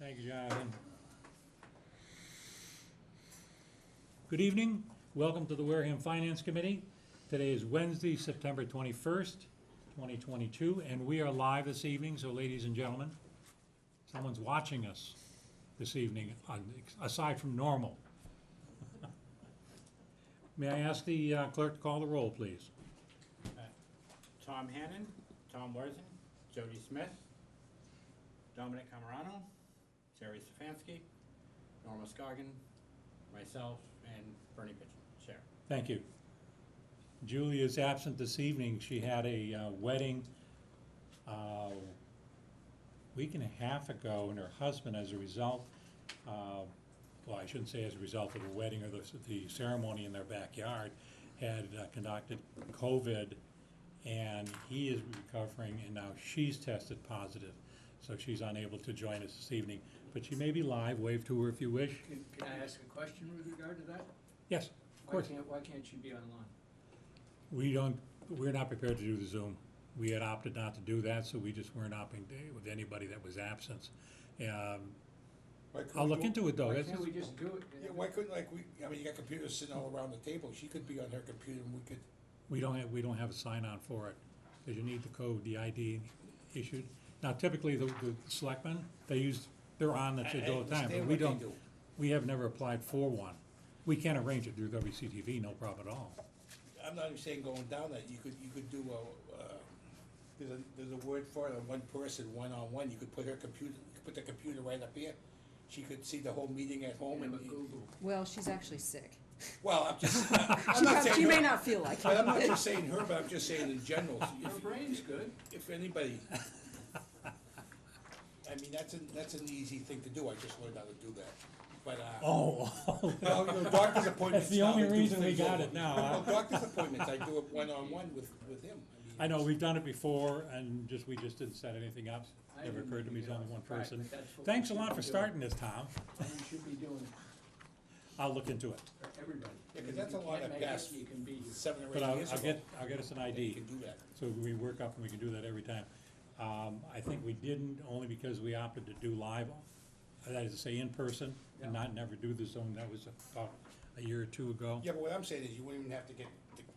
Thank you, Jonathan. Good evening. Welcome to the Wareham Finance Committee. Today is Wednesday, September 21st, 2022, and we are live this evening. So, ladies and gentlemen, someone's watching us this evening, aside from normal. May I ask the clerk to call the roll, please? Tom Hannon, Tom Worthing, Jody Smith, Dominic Camarano, Jerry Stefanski, Norma Scoggin, myself, and Bernie Pitchen, Chair. Thank you. Julie is absent this evening. She had a wedding week and a half ago, and her husband, as a result, well, I shouldn't say as a result of the wedding or the ceremony in their backyard, had conducted COVID, and he is recovering, and now she's tested positive. So she's unable to join us this evening, but she may be live. Wave to her if you wish. Can I ask a question with regard to that? Yes, of course. Why can't she be online? We're not prepared to do the Zoom. We had opted not to do that, so we just weren't opting with anybody that was absent. I'll look into it though. Why can't we just do it? Yeah, why couldn't, you got computers sitting all around the table, she could be on her computer and we could. We don't have a sign-on for it, because you need the code, the ID issued. Now typically the selectmen, they're on that all the time, but we don't. We have never applied for one. We can arrange it through WCTV, no problem at all. I'm not even saying going down that, you could do there's a word for it, a one person, one-on-one, you could put her computer, you could put the computer right up here. She could see the whole meeting at home and. Google. Well, she's actually sick. Well, I'm just, I'm not saying She her. may not feel like But it. I'm not just saying her, but I'm just saying in general. Her brain's good. If anybody, I mean, that's an easy thing to do, I just learned how to do that, but, Oh, well, doctor's appointments. that's the now, only they do reason we things got over. it now, Well, huh? doctor's appointments, I do it one-on-one with him. I know, we've done it before, and we just didn't set anything up. I Never didn't occurred to me think it's of only one Right, person. but that's what Thanks a we lot should for be starting this, Tom. doing. We should be doing I'll look into it. for everybody. Yeah, 'cause that's a lot of gas. You can be. 7 or 8 But I'll years ago. I'll get us an You ID, can do that. so we work up and we can do that every time. I think we didn't, only because we opted to do live, that is to say, in person, and Yeah. not never do the Zoom. That was about a year or two ago. Yeah, but what I'm saying is you wouldn't even have to get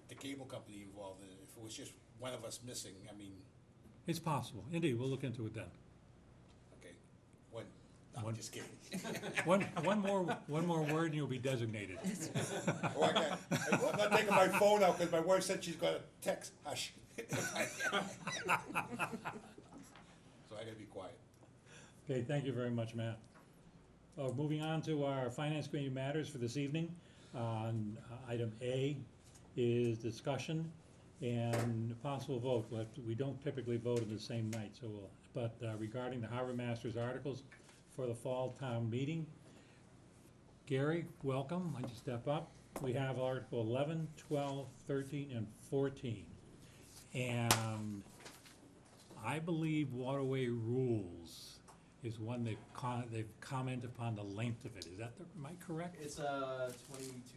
the cable company involved in it, if it was just one of us missing, I mean, It's possible. Indeed, we'll look into it then. okay, no, I'm One- just kidding. One more word and you'll be designated. Oh, I'm not taking my phone out, cause my wife said she's got a text, hush. So I gotta be quiet. Okay, thank you very much, Matt. Moving on to our Finance Committee matters for this evening. Item A is discussion and possible vote. We don't typically vote in the same night, so but regarding the Harbor Masters articles for the fall town meeting. Gary, welcome. Why don't you step up? We have Article 11, 12, 13, and 14. And I believe waterway rules is one they've commented upon the length of it. Is that, am I correct? It's 22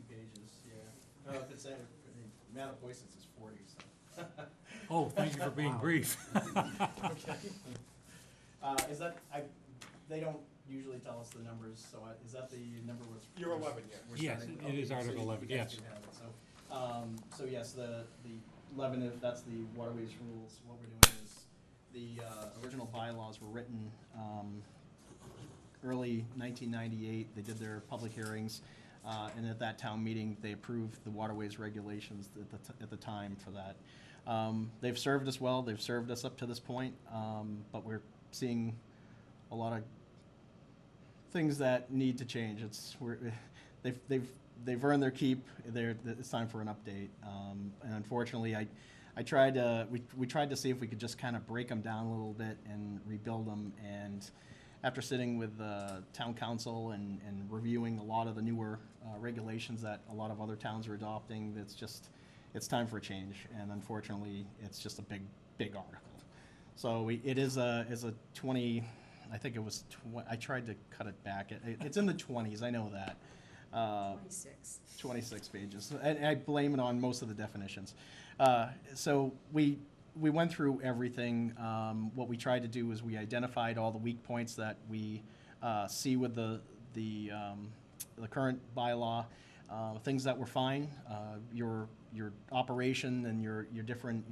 pages, yeah. No, if it's, the amount of voices is 40, so. Oh, thank you for being brief. Okay. Is that, they don't usually tell us the numbers, so is that the number was? You're 11, yeah. we're Yes, starting- it is okay, so Article you 11, guys yes. do have it. So yes, the 11, if that's the waterways rules, what we're doing is, the original bylaws were written early 1998. They did their public hearings, and at that town meeting, they approved the waterways regulations at the time for that. They've served us well. They've served us up to this point, but we're seeing a lot of things that need to change. They've earned their keep. It's time for an update. And unfortunately, we tried to see if we could just kind of break them down a little bit and rebuild them. And after sitting with the town council and reviewing a lot of the newer regulations that a lot of other towns are adopting, it's time for a change. And unfortunately, it's just a big article. So it is a 20. I think it was. I tried to cut it back. It's in the 20s. I know that. 26. 26 pages, and I blame it on most of the definitions. So we went through everything. What we tried to do is we identified all the weak points that we see with the current bylaw, things that were fine, your operation and your different,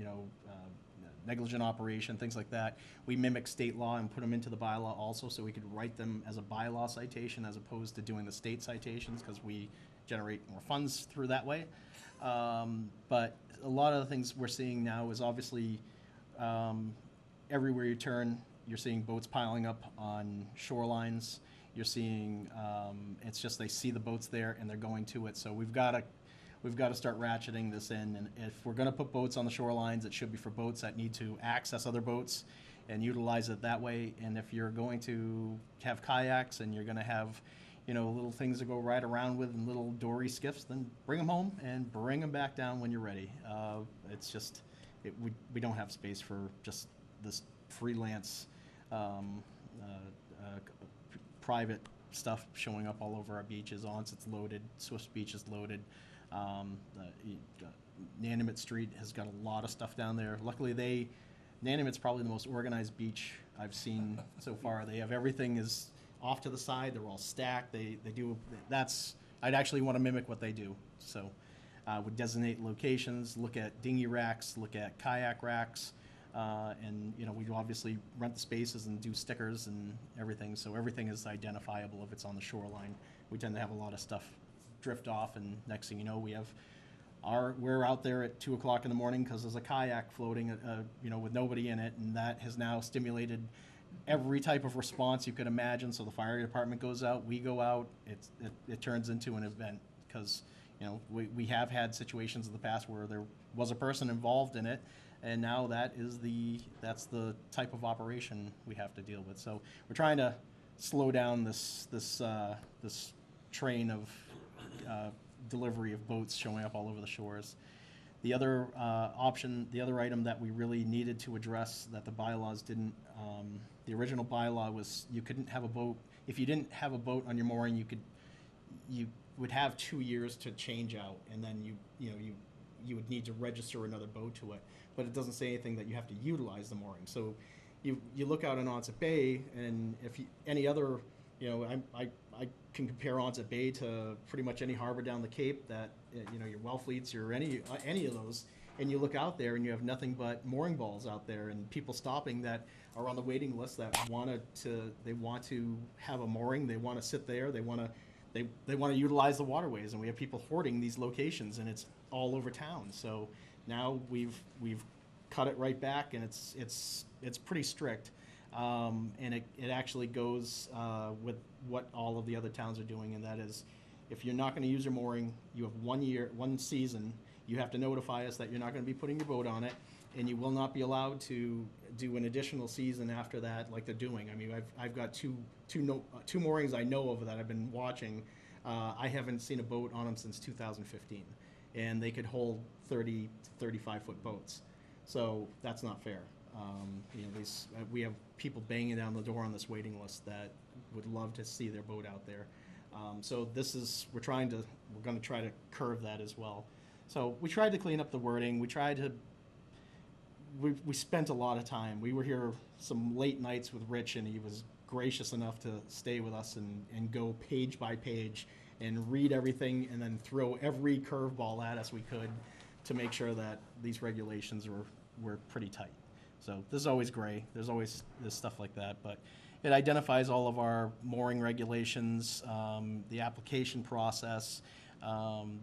negligent operation, things like that. We mimic state law and put them into the bylaw also, so we could write them as a bylaw citation as opposed to doing the state citations, because we generate more funds through that way. But a lot of the things we're seeing now is obviously everywhere you turn, you're seeing boats piling up on shorelines. You're seeing, it's just they see the boats there and they're going to it. So we've got to start ratcheting this in. And if we're going to put boats on the shorelines, it should be for boats that need to access other boats and utilize it that way. And if you're going to have kayaks and you're going to have, little things to go ride around with and little dory skiffs, then bring them home and bring them back down when you're ready. It's just, we don't have space for just this freelance private stuff showing up all over our beaches. Onset's loaded, Swift Beach is loaded. Nantucket Street has got a lot of stuff down there. Luckily, Nantucket's probably the most organized beach I've seen so far. They have everything is off to the side. They're all stacked. They do. I'd actually want to mimic what they do. So, would designate locations, look at dinghy racks, look at kayak racks. And we'd obviously rent the spaces and do stickers and everything, so everything is identifiable if it's on the shoreline. We tend to have a lot of stuff drift off, and next thing you know, we're out there at 2 o'clock in the morning because there's a kayak floating, with nobody in it, and that has now stimulated every type of response you could imagine. So the fire department goes out, we go out, it turns into an event, because we have had situations in the past where there was a person involved in it. And now that's the type of operation we have to deal with. So we're trying to slow down this train of delivery of boats showing up all over the shores. The other the other item that we really needed to address that the bylaws didn't, the original bylaw was you couldn't have a boat, if you didn't have a boat on your mooring, you would have 2 years to change out, and then you would need to register another boat to it. But it doesn't say anything that you have to utilize the mooring. So you look out in Onset Bay, and if any other, I can compare Onset Bay to pretty much any harbor down the Cape that, your Wellfleets or any of those, and you look out there and you have nothing but mooring balls out there and people stopping that are on the waiting list that want to have a mooring, they want to sit there, they want to utilize the waterways, and we have people hoarding these locations, and it's all over town. So now we've cut it right back, and it's pretty strict, and it actually goes with what all of the other towns are doing, and that is, if you're not going to use your mooring, you have 1 season. You have to notify us that you're not going to be putting your boat on it, and you will not be allowed to do an additional season after that, like they're doing. I mean, I've got two moorings I know of that I've been watching. I haven't seen a boat on them since 2015, and they could hold 30 to 35 foot boats. So that's not fair. We have people banging down the door on this waiting list that would love to see their boat out there. So we're going to try to curve that as well. So we tried to clean up the wording. We spent a lot of time. We were here some late nights with Rich, and he was gracious enough to stay with us and go page by page and read everything, and then throw every curveball at us we could to make sure that these regulations were pretty tight. So there's always gray. There's stuff like that, but it identifies all of our mooring regulations, the application process. The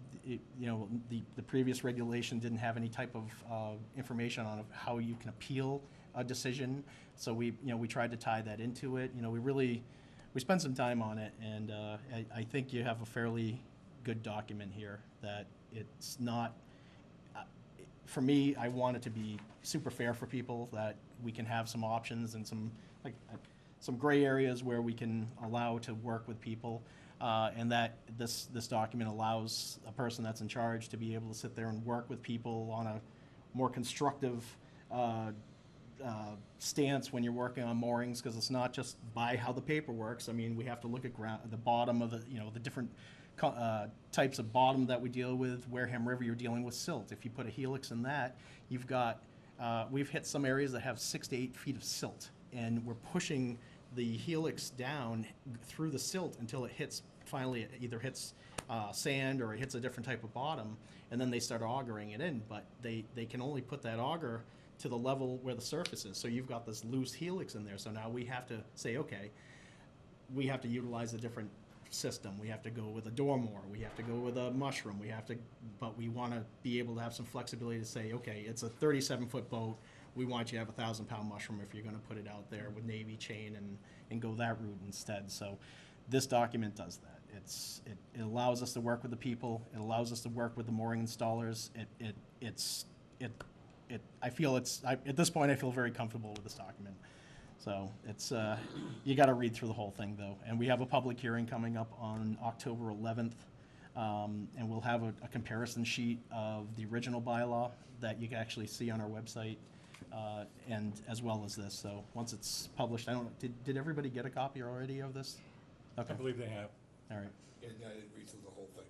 previous regulation didn't have any type of information on how you can appeal a decision. So we tried to tie that into it. We spent some time on it, and I think you have a fairly good document here that it's not. For me, I want it to be super fair for people, that we can have some options and some gray areas where we can allow to work with people, and that this document allows a person that's in charge to be able to sit there and work with people on a more constructive stance when you're working on moorings, because it's not just by how the paper works. I mean, we have to look at the bottom of the different types of bottom that we deal with. Wareham River, you're dealing with silt. If you put a helix in that, you've got we've hit some areas that have 6 to 8 feet of silt, and we're pushing the helix down through the silt until it hits, finally it either hits sand or it hits a different type of bottom, and then they start augering it in. But they can only put that auger to the level where the surface is. So you've got this loose helix in there. So now we have to say, okay, we have to utilize a different system. We have to go with a dormoor. We have to go with a mushroom. But we want to be able to have some flexibility to say, okay, it's a 37-foot boat. We want you to have a 1,000-pound mushroom if you're going to put it out there with Navy chain and go that route instead. So this document does that. It allows us to work with the people. It allows us to work with the mooring installers. At this point, I feel very comfortable with this document. So it's, you got to read through the whole thing though. And we have a public hearing coming up on October 11th. And we'll have a comparison sheet of the original bylaw that you can actually see on our website, and as well as this. So once it's published, did everybody get a copy already of this? I Okay, believe they have. all right. And I didn't read through the whole thing.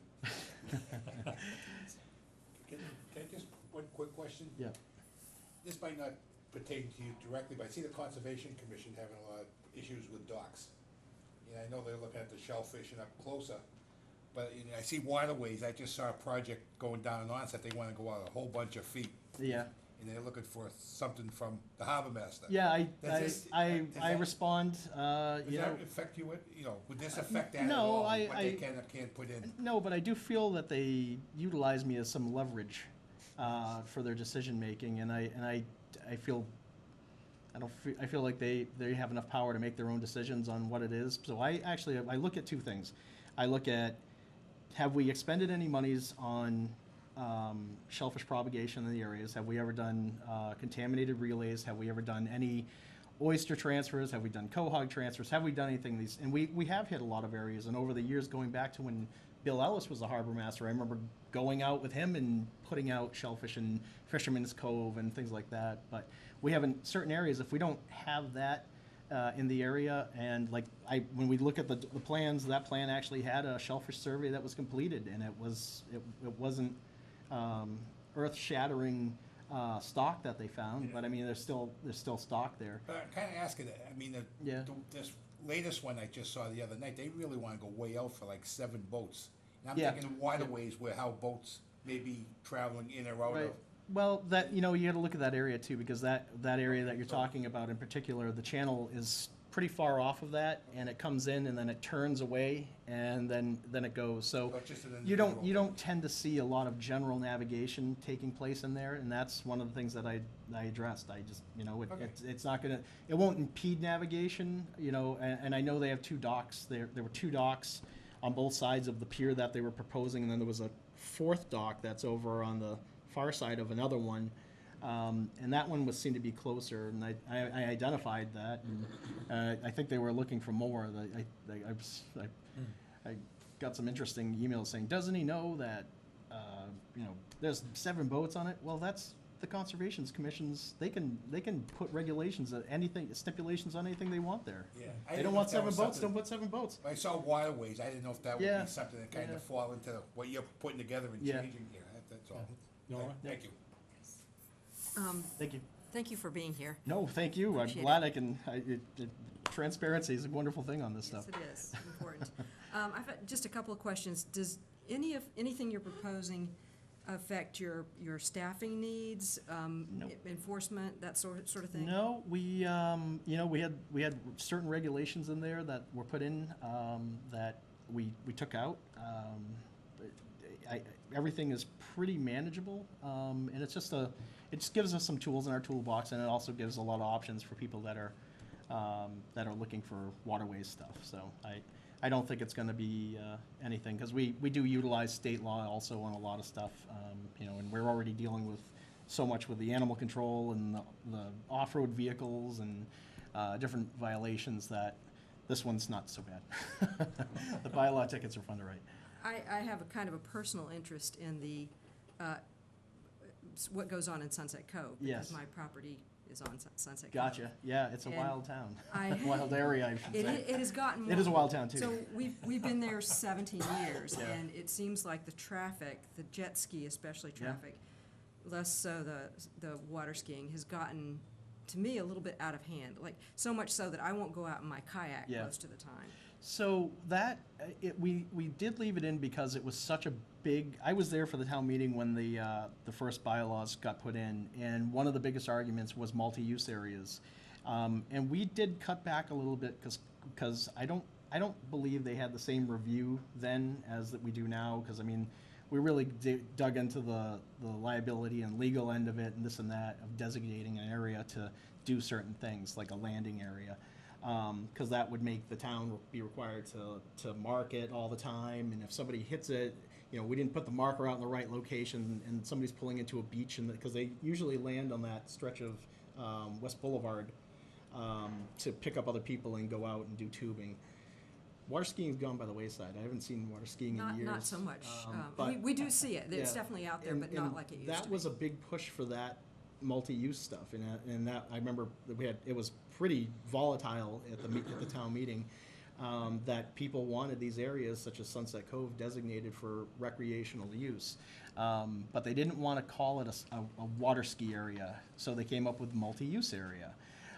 Can I just, one quick question? Yeah. This might not pertain to you directly, but I see the Conservation Commission having a lot of issues with docks. And I know they're looking at the shellfish and up closer, but I see waterways. I just saw a project going down in Onset. They wanna go out a whole bunch of feet, Yeah. and they're looking for something from the harbor master. Yeah, Does I that- respond, Would you that know, affect you, would this affect that at no, all, I- what they I- can or can't put in? no, but I do feel that they utilize me as some leverage for their decision making, and I feel I feel like they have enough power to make their own decisions on what it is. So I look at two things. I look at, have we expended any monies on shellfish propagation in the areas? Have we ever done contaminated relays? Have we ever done any oyster transfers? Have we done quahog transfers? Have we done anything these? And we have hit a lot of areas. And over the years, going back to when Bill Ellis was the harbor master, I remember going out with him and putting out shellfish in Fisherman's Cove and things like that. But we have in certain areas, if we don't have that in the area, and like when we look at the plans, that plan actually had a shellfish survey that was completed, and it wasn't earth-shattering stock that they found, but I mean there's still stock there. But I'm kinda asking that, Yeah. This latest one I just saw the other night, they really wanna go way out for like 7 boats. And I'm Yeah. thinking waterways where how boats may be traveling in or out Right. of. Well, you got to look at that area too, because that area that you're talking about in particular, the channel is pretty far off of that, and it comes in and then it turns away, and then it goes. So So it's just an you individual don't tend to see a lot of general navigation taking place in there, and that's one of the things that I addressed. I just Okay. it's not gonna, it won't impede navigation, and I know they have 2 docks. There were 2 docks on both sides of the pier that they were proposing, and then there was a 4th dock that's over on the far side of another one, and that one seemed to be closer, and I identified that, and I think they were looking for more. I got some interesting emails saying, doesn't he know that there's 7 boats on it? Well, that's the Conservation Commission's. They can put regulations, stipulations on anything they want there. Yeah. I They didn't don't know want if that 7 was boats. something- Don't put 7 boats. I saw waterways, I didn't know if that would Yeah. be something that kind Yeah. of fall into what you're putting together and Yeah. changing here, that's all. Nora? Thank you. Thank you. Thank you for being here. No, thank you. I'm Appreciate glad I can. Transparency is a wonderful thing on this Yes, stuff. it is important. I've got just a couple of questions. Does anything you're proposing affect your staffing needs, Nope. enforcement, that sort of thing? No, we we had certain regulations in there that were put in that we took out. Everything is pretty manageable, and it just gives us some tools in our toolbox, and it also gives a lot of options for people that are looking for waterways stuff. So I don't think it's going to be anything, because we do utilize state law also on a lot of stuff, and we're already dealing with so much with the animal control and the off-road vehicles and different violations that this one's not so bad. The bylaw tickets are fun to write. I have a kind of a personal interest in the what goes on in Sunset Cove. Yes. Because my property is on Sunset Cove. Gotcha. Yeah, it's a And wild town. I- Wild area, I should It say. has gotten more. It is a wild town, too. So we've been there 17 years, Yeah. and it seems like the traffic, the jet ski especially Yeah. traffic, less so the water skiing, has gotten to me, a little bit out of hand, like, so much so that I won't go out in my kayak Yeah. most of the time. So that, we did leave it in because it was such a big, I was there for the town meeting when the first bylaws got put in, and one of the biggest arguments was multi-use areas. And we did cut back a little bit because I don't believe they had the same review then as that we do now, because I mean, we really dug into the liability and legal end of it and this and that of designating an area to do certain things, like a landing area. Because that would make the town be required to mark it all the time, and if somebody hits it, you know, we didn't put the marker out in the right location, and somebody's pulling into a beach, and because they usually land on that stretch of West Boulevard to pick up other people and go out and do tubing. Water skiing's gone by the wayside. I haven't seen water skiing in years. Not so much. But We do see it, it's yeah. definitely out there, And- but not and like it used to be. That was a big push for that multi-use stuff, and that, I remember that it was pretty volatile at the town meeting, that people wanted these areas such as Sunset Cove designated for recreational use. But they didn't want to call it a water ski area, so they came up with multi-use area.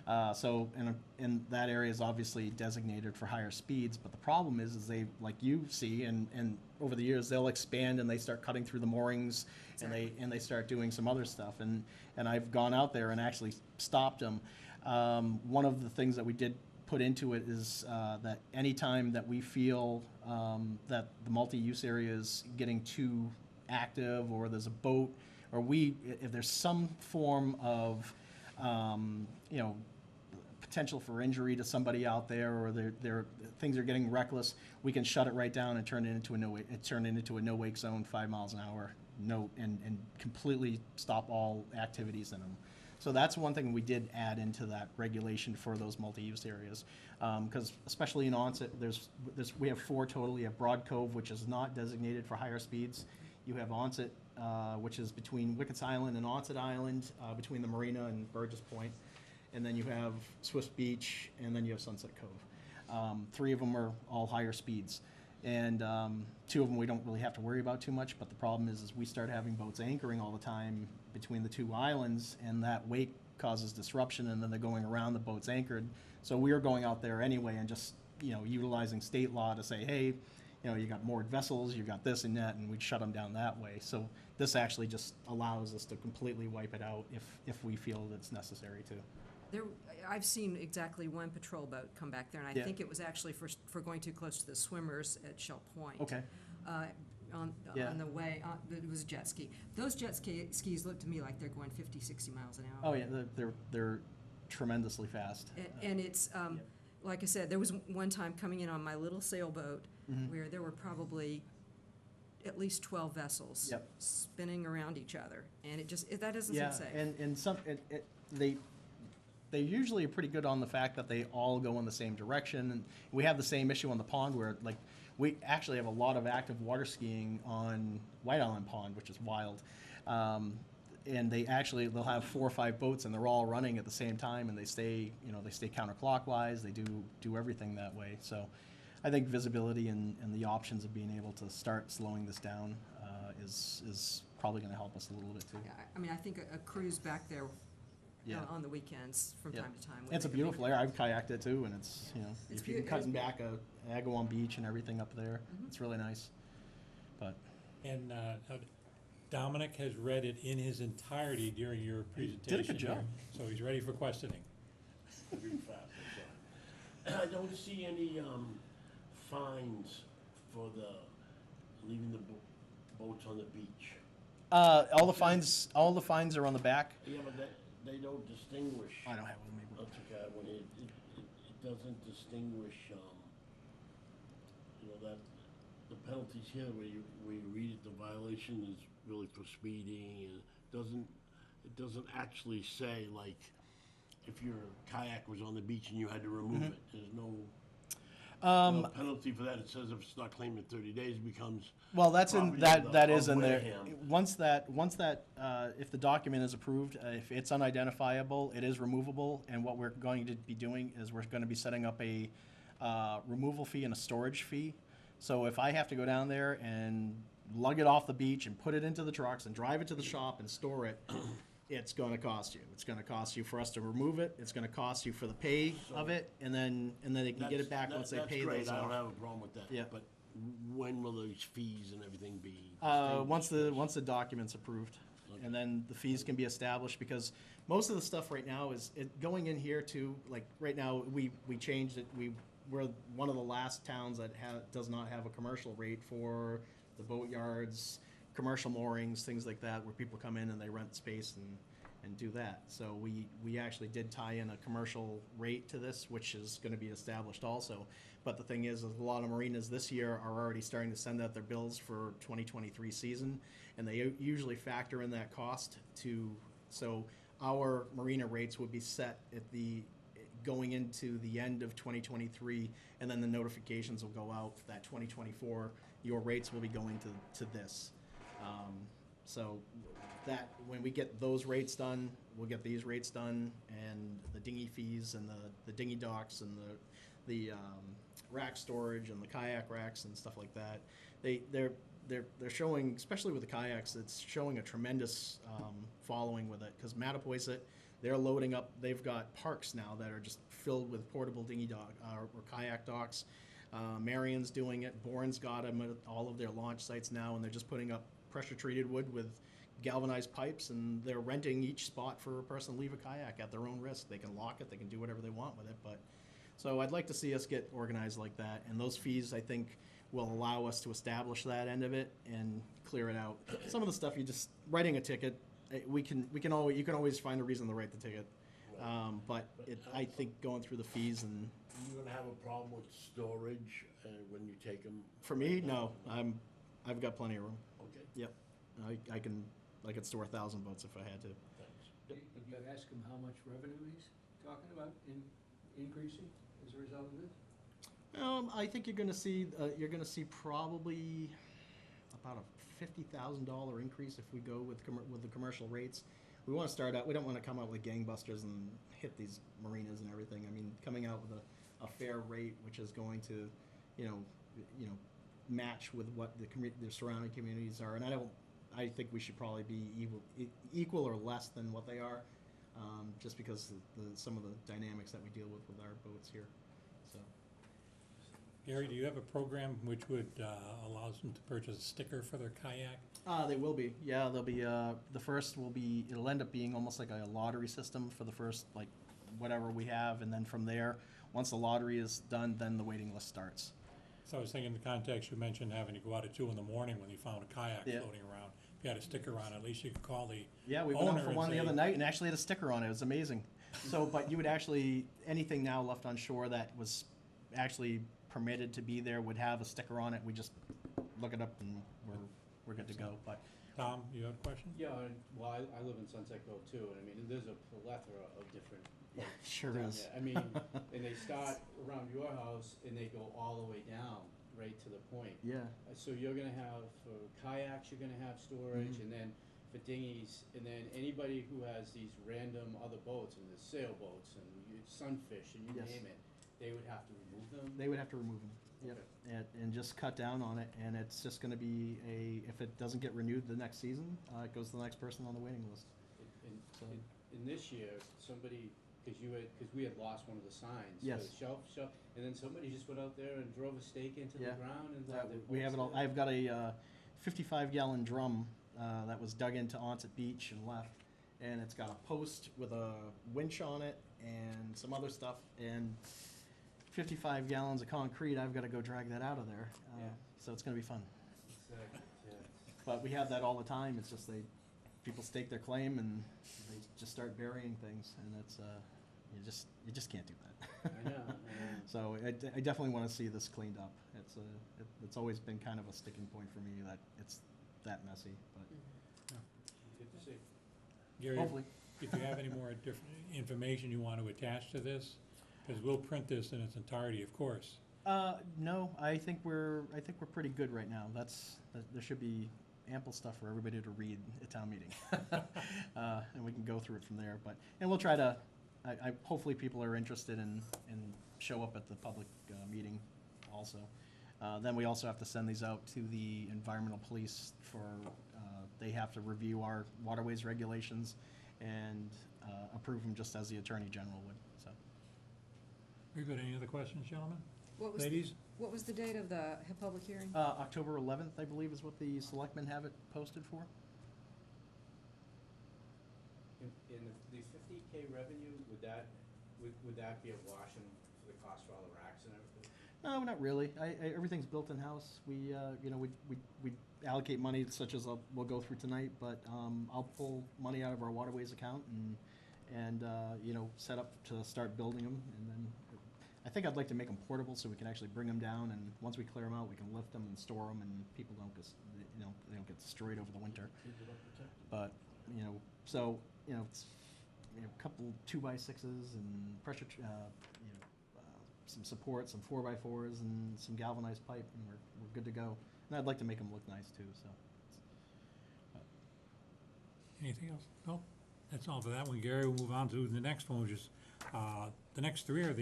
And that area is obviously designated for higher speeds, but the problem is they, like you see, and over the years, they'll expand and they start cutting through the moorings, and they start doing some other stuff, and I've gone out there and actually stopped them. One of the things that we did put into it is that anytime that we feel that the multi-use area is getting too active, or there's a boat, or if there's some form of potential for injury to somebody out there, or things are getting reckless, we can shut it right down and turn it into a no-wake zone, 5 miles an hour, and completely stop all activities in them. So that's one thing we did add into that regulation for those multi-use areas, because especially in Onset, we have 4 total. You have Broad Cove, which is not designated for higher speeds. You have Onset, which is between Wickett's Island and Onset Island, between the marina and Burgess Point. And then you have Swiss Beach, and then you have Sunset Cove. 3 of them are all higher speeds. And 2 of them we don't really have to worry about too much, but the problem is we start having boats anchoring all the time between the 2 islands, and that wake causes disruption, and then they're going around the boats anchored. So we are going out there anyway and just, utilizing state law to say, hey, you got moored vessels, you got this and that, and we'd shut them down that way. So this actually just allows us to completely wipe it out if we feel that's necessary to. I've seen exactly one patrol boat come back there, and I Yeah. think it was actually for going too close to the swimmers at Shell Point. Okay. Yeah. On the way, it was a jet ski. Those skis look to me like they're going 50, 60 miles an hour. Oh yeah, they're tremendously fast. And it's, like I said, there was one time coming in on my little sailboat Mhm. where there were probably at least 12 vessels Yep. spinning around each other, and that doesn't Yeah, seem safe. and they usually are pretty good on the fact that they all go in the same direction. And we have the same issue on the pond where, like, we actually have a lot of active water skiing on White Island Pond, which is wild. And they'll have 4 or 5 boats, and they're all running at the same time, and they stay counterclockwise. They do everything that way. So I think visibility and the options of being able to start slowing this down is probably going to help us a little bit too. Yeah, I mean, I think a cruise back there Yeah. on the weekends from Yeah. time to time. would It's a make big beautiful area. I've kayaked it too, and it's, It's if you can beau- cutting back a Agawam Beach and everything up there, Mhm. it's really nice. But And Dominic has read it in his entirety during your presentation. job. here, So he's ready for questioning. Pretty fast, I'm sorry. I don't see any fines for leaving the boats on the beach. all the fines are on the back. Yeah, but they don't distinguish. I don't have it with me. but- That's okay, when it doesn't distinguish, that the penalties here where you read it, the violation is really for speeding, and it doesn't actually say, like, if your kayak was on the beach and you had to remove it, there's no penalty for that. It says if it's not claimed in 30 days, it becomes Well, that's in property that of that is in there. Wareham. Once that if the document is approved, if it's unidentifiable, it is removable. And what we're going to be doing is we're going to be setting up a removal fee and a storage fee. So if I have to go down there and lug it off the beach and put it into the trucks and drive it to the shop and store it, it's gonna cost you. It's gonna cost you for us to remove it, it's gonna cost you for the pay of it, and then they can get it back once they pay those That's great, I don't off. have a problem with that. Yeah. But when will those fees and everything be? Once the document's approved, and then the fees can be established, because most of the stuff right now is, going in here too, like, right now, we changed it, we're one of the last towns that does not have a commercial rate for the boat yards, commercial moorings, things like that, where people come in and they rent space and do that. So we actually did tie in a commercial rate to this, which is gonna be established also. But the thing is a lot of marinas this year are already starting to send out their bills for 2023 season, and they usually factor in that cost so our marina rates would be set going into the end of 2023, and then the notifications will go out that 2024, your rates will be going to this. So that, when we get those rates done, we'll get these rates done, and the dinghy fees and the dinghy docks and the rack storage and the kayak racks and stuff like that. They're showing, especially with the kayaks, it's showing a tremendous following with it, because Mattapoisett, they're loading up, they've got parks now that are just filled with portable dinghy dock or kayak docks. Marion's doing it, Bourne's got them at all of their launch sites now, and they're just putting up pressure-treated wood with galvanized pipes, and they're renting each spot for a person to leave a kayak at their own risk. They can lock it, they can do whatever they want with it, but, so I'd like to see us get organized like that, and those fees, I think, will allow us to establish that end of it and clear it out. Some of the stuff, writing a ticket, you can always find a reason to write the ticket. But I think going through the fees, and You gonna have a problem with storage when you take them? for me, no, I've got plenty of room. Okay, Yep, I could store 1,000 boats if I had to. thanks. Did you ask him how much revenue he's talking about increasing as a result of this? I think you're gonna see probably about a $50,000 increase if we go with the commercial rates. We want to start out. We don't want to come out with gangbusters and hit these marinas and everything. I mean, coming out with a fair rate, which is going to, match with what the surrounding communities are. And I think we should probably be equal or less than what they are, just because some of the dynamics that we deal with our boats here. So. Gary, do you have a program which would allow them to purchase a sticker for their kayak? They will be. Yeah, they'll be. The first will be. It'll end up being almost like a lottery system for the first, like, whatever we have, and then from there, once the lottery is done, then the waiting list starts. So I was thinking in the context, you mentioned having to go out at 2 in the morning when you found a kayak Yeah. floating around. If you had a sticker on it, at least you could call the Yeah, we went out owner for and one the say- other night and actually had a sticker on it. It was amazing. So, but you would actually, anything now left on shore that was actually permitted to be there would have a sticker on it. We just look it up and we're good to go. But Tom, you have a question? Yeah, well, I live in Sunset Grove too, and I mean, there's a plethora of different yeah, sure down is. there. I mean, and they start around your house and they go all the way down, right to the point. Yeah. So you're gonna have, for kayaks, you're gonna have storage, Mhm. and then for dinghies, and then anybody who has these random other boats, and there's sailboats, and sunfish, and you Yes. name it, they would have to remove them? They would have to remove them. Yep. And just cut down on it, and it's just going to be if it doesn't get renewed the next season, it goes to the next person on the waiting list. So- In this year, somebody, because we had lost one of the signs. Yes. The shelf, and then somebody just went out there and drove a stake into the Yeah. ground and. We have it all. I've got a 55-gallon drum that was dug into Onset Beach and left, and it's got a post with a winch on it and some other stuff, and 55 gallons of concrete. I've got to go drag that out of there. Yeah. So it's going to be fun. Yeah. But we have that all the time. It's just people stake their claim and they just start burying things, and it's you just can't do that. I know. So I definitely want to see this cleaned up. It's always been kind of a sticking point for me that it's that messy, but Good to see. Gary, hopefully. if you have any more different information you want to attach to this, because we'll print this in its entirety, of course. No, I think we're pretty good right now. There should be ample stuff for everybody to read at town meeting, and we can go through it from there. And we'll try to. Hopefully, people are interested and show up at the public meeting, also. Then we also have to send these out to the environmental police for. They have to review our waterways regulations, and approve them just as the Attorney General would, so. Very good. Any other questions, gentlemen? What was, Ladies? what was the date of the public hearing? October 11th, I believe, is what the selectmen have it posted for. In the 50K revenue, would that be a wash in for the cost for all the racks and everything? No, not really. Everything's built in-house. We, you know, we allocate money such as we'll go through tonight, but I'll pull money out of our waterways account and you know, set up to start building them. And then I think I'd like to make them portable so we can actually bring them down, and once we clear them out, we can lift them and store them, and people don't get, you know, they don't get destroyed over the winter. But, you know, so, you know, it's, you know, a couple 2x6s and pressure, you know, some support, some 4x4s, and some galvanized pipe, and we're good to go. And I'd like to make them look nice too, so. Anything else? No? That's all for that one, Gary. We'll move on to the next one, which is, the next three are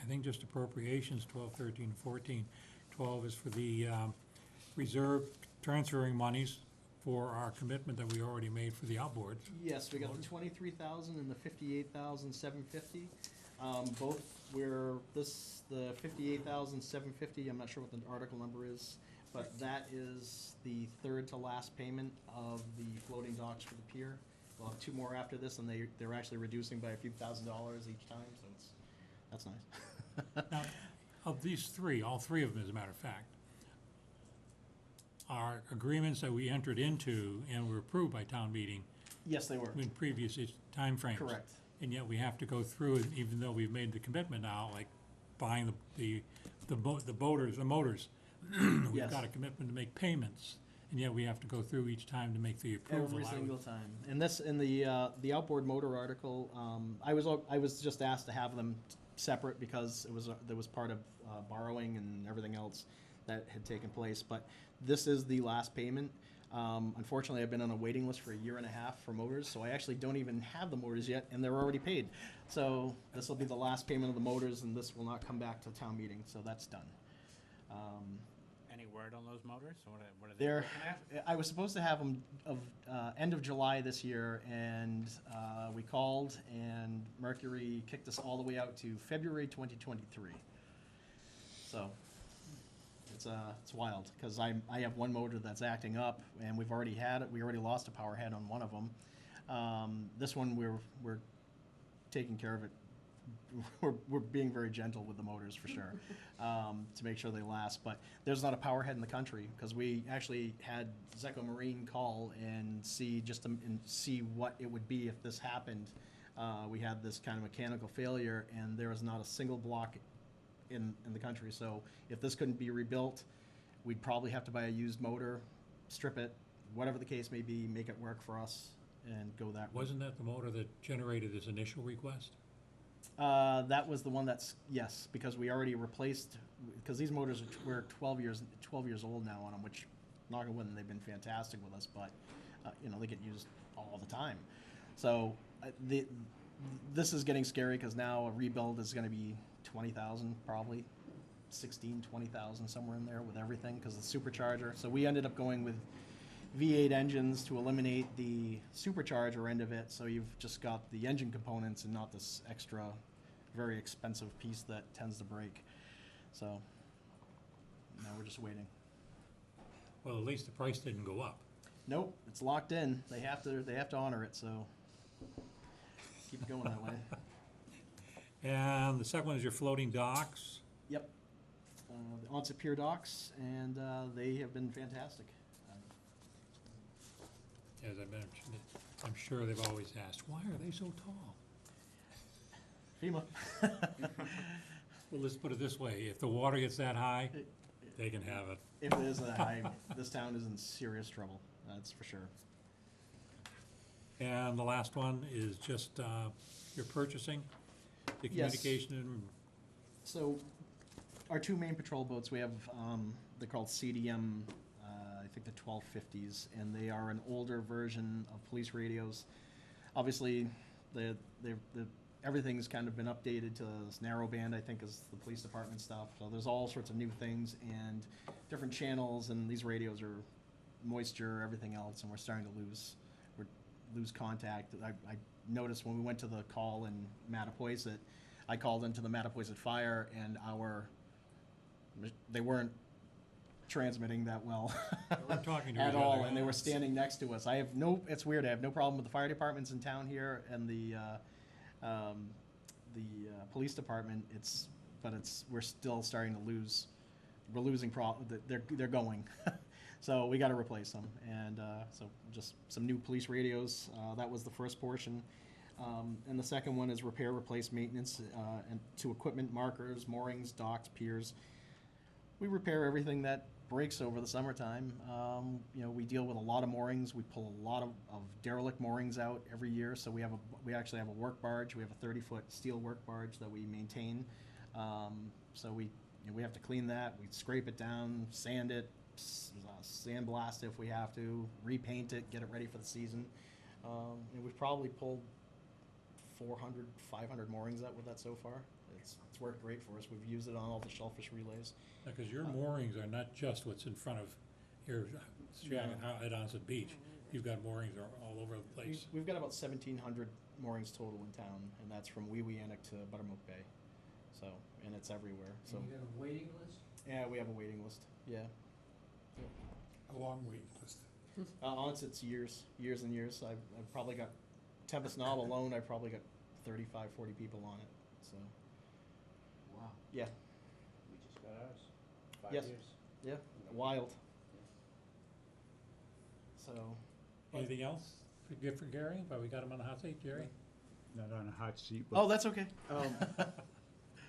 I think just appropriations, 12, 13, 14. 12 is for the reserve transferring monies for our commitment that we already made for the outboard. Yes, we got the 23,000 and the 58,750. Both the 58,750, I'm not sure what the article number is, but that is the third to last payment of the floating docks for the pier. We'll have two more after this, and they're actually reducing by a few $1,000s each time, so that's nice. Now, of these three, all three of them, as a matter of fact, are agreements that we entered into and were approved by town meeting Yes, they were. in previous timeframes. Correct. And yet we have to go through it, even though we've made the commitment now, like buying the motors. We've Yes. got a commitment to make payments, and yet we have to go through each time to make the approval. Every I would- single time. And this, in the outboard motor article, I was just asked to have them separate because there was part of borrowing and everything else that had taken place. But this is the last payment. Unfortunately, I've been on a waiting list for a year and a half for motors, so I actually don't even have the motors yet, and they're already paid. So this will be the last payment of the motors, and this will not come back to town meeting, so that's done. Any word on those motors? What are they They're, looking at? I was supposed to have them end of July this year, and we called, and Mercury kicked us all the way out to February 2023. So it's wild, because I have one motor that's acting up, and we already lost a power head on one of them. This one we're taking care of it. We're being very gentle with the motors for sure, to make sure they last. But there's not a power head in the country, because we actually had Zeco Marine call and see what it would be if this happened. We had this kind of mechanical failure, and there was not a single block in the country. So if this couldn't be rebuilt, we'd probably have to buy a used motor, strip it, whatever the case may be, make it work for us, and go that route. Wasn't that the motor that generated this initial request? That was the one yes, because we already replaced, because these motors we're 12 years old now on them, which, knock on wood, they've been fantastic with us, but you know, they get used all the time. So this is getting scary, because now a rebuild is going to be 20,000 probably, 16, 20,000, somewhere in there with everything, because the supercharger. So we ended up going with V8 engines to eliminate the supercharger end of it, so you've just got the engine components and not this extra, very expensive piece that tends to break. So now we're just waiting. Well, at least the price didn't go up. Nope, it's locked in. They have to honor it, so keep it going that way. And the second one is your floating docks. Yep. The Onset Pier docks, and they have been fantastic. As I mentioned, I'm sure they've always asked, why are they so tall? FEMA. Well, let's put it this way, if the water gets that high, they can have it. If it is that high, this town is in serious trouble, that's for sure. And the last one is just your purchasing, the Yes. communication and So, our two main patrol boats, we have, they're called CDM, I think the 1250s, and they are an older version of police radios. Obviously, everything's kind of been updated to this narrowband, I think, is the police department stuff. So there's all sorts of new things and different channels, and these radios are moisture, everything else, and we're starting to lose. lose contact. I noticed when we went to the call in Mattapoisett, I called into the Mattapoisett Fire, and they weren't transmitting that well weren't talking to at each all, other. and they were standing next to us. It's weird, I have no problem with the fire departments in town here and the police department. We're still starting to lose. We're losing they're going. So we got to replace them, and so just some new police radios. That was the first portion, and the second one is repair, replace, maintenance, and to equipment, markers, moorings, docks, piers. We repair everything that breaks over the summertime. We deal with a lot of moorings. We pull a lot of derelict moorings out every year. So we actually have a work barge. We have a 30-foot steel work barge that we maintain. So we have to clean that. We scrape it down, sand it, sandblast it if we have to, repaint it, get it ready for the season. And we've probably pulled 400, 500 moorings out with that so far. It's worked great for us. We've used it on all the shellfish relays. Because your moorings are not just what's in front of your shack at Onset Beach. You've got moorings all over the place. We've got about 1,700 moorings total in town, and that's from Wee Weeannick to Buttermilk Bay. So, and it's everywhere. So, And you got a waiting list? yeah, we have a waiting list. Yeah. A long waiting list. Onset's years and years. I've probably got Tempest Knob alone. I've probably got 35, 40 people on it. So, Wow. yeah, We just got ours, 5 Yes. years. yeah, wild. So, Anything else for Gary? But we got him on the hot seat, Jerry? Not on a hot seat, oh, but that's okay.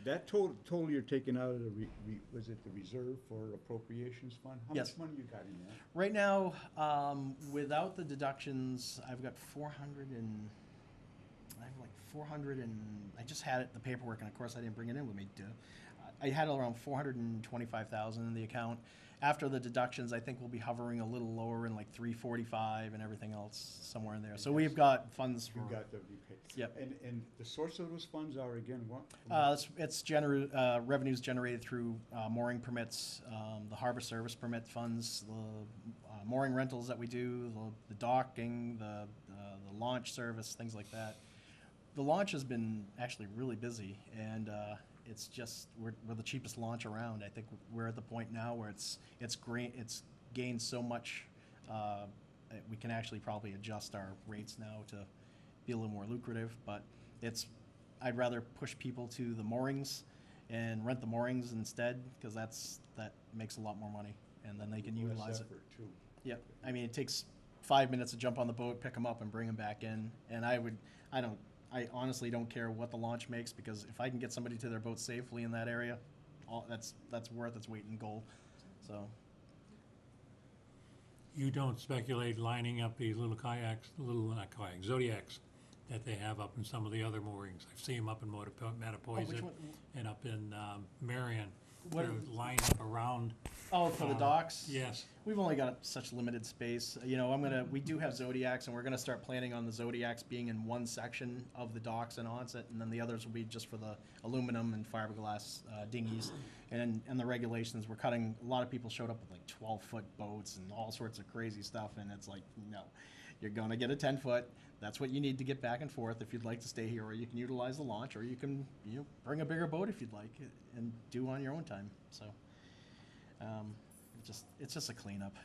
that total you're taking out of the, was it the reserve for appropriations fund? How Yes. much money you got in there? Right now, without the deductions, I've got 400 and I just had it, the paperwork, and of course I didn't bring it in with me. I had around 425,000 in the account. After the deductions, I think we'll be hovering a little lower in like 345 and everything else somewhere in there. So we've got funds for. You got the, okay. Yep. And the source of those funds are again what? It's revenues generated through mooring permits, the harbor service permit funds, the mooring rentals that we do, the docking, the launch service, things like that. The launch has been actually really busy, and it's just we're the cheapest launch around. I think we're at the point now where it's gained so much. We can actually probably adjust our rates now to be a little more lucrative, but I'd rather push people to the moorings and rent the moorings instead, because that makes a lot more money, and then they can Less utilize it. effort, too. Yeah, I mean, it takes 5 minutes to jump on the boat, pick them up, and bring them back in. And I honestly don't care what the launch makes, because if I can get somebody to their boat safely in that area, that's worth its weight in gold. So, You don't speculate lining up these little kayaks, not kayaks, Zodiacs, that they have up in some of the other moorings. I've seen them up in Mattapoisett one? and up in Marion. What- They're lined up around. for the docks? Yes. We've only got such limited space. We do have Zodiacs, and we're gonna start planning on the Zodiacs being in one section of the docks and onset, and then the others will be just for the aluminum and fiberglass dinghies. And the regulations, a lot of people showed up with like 12-foot boats and all sorts of crazy stuff, and it's like, no, you're gonna get a 10-foot. That's what you need to get back and forth if you'd like to stay here, or you can utilize the launch, or you can bring a bigger boat if you'd like and do on your own time. So. It's just a cleanup.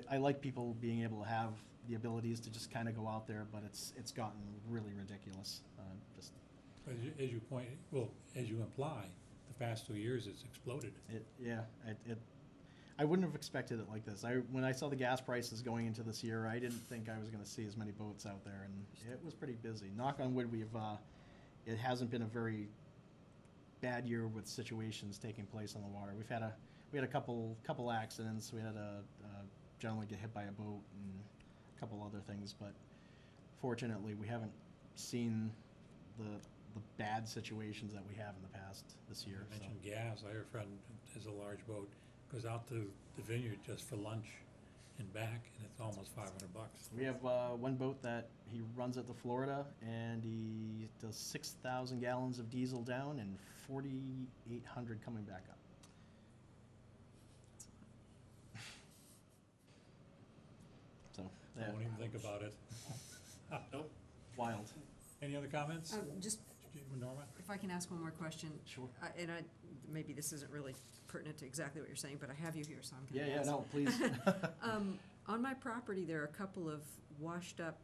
I like people being able to have the abilities to just kind of go out there, but it's gotten really ridiculous. But as you imply, the past 2 years it's exploded. I wouldn't have expected it like this. When I saw the gas prices going into this year, I didn't think I was going to see as many boats out there, and it was pretty busy. Knock on wood, it hasn't been a very bad year with situations taking place on the water. We had a couple accidents. We had a gentleman get hit by a boat and a couple other things, but fortunately we haven't seen the bad situations that we have in the past this year. You mentioned gas. I have a friend who has a large boat, goes out to the vineyard just for lunch and back, and it's almost $500. We have one boat that he runs it to Florida, and he does 6,000 gallons of diesel down and 4,800 coming back up. So I won't even think about it. Wild. Any other comments? Just Norma? if I can ask one more question. Sure. Maybe this isn't really pertinent to exactly what you're saying, but I have you here, so I'm gonna Yeah, ask. no, please. On my property, there are a couple of washed-up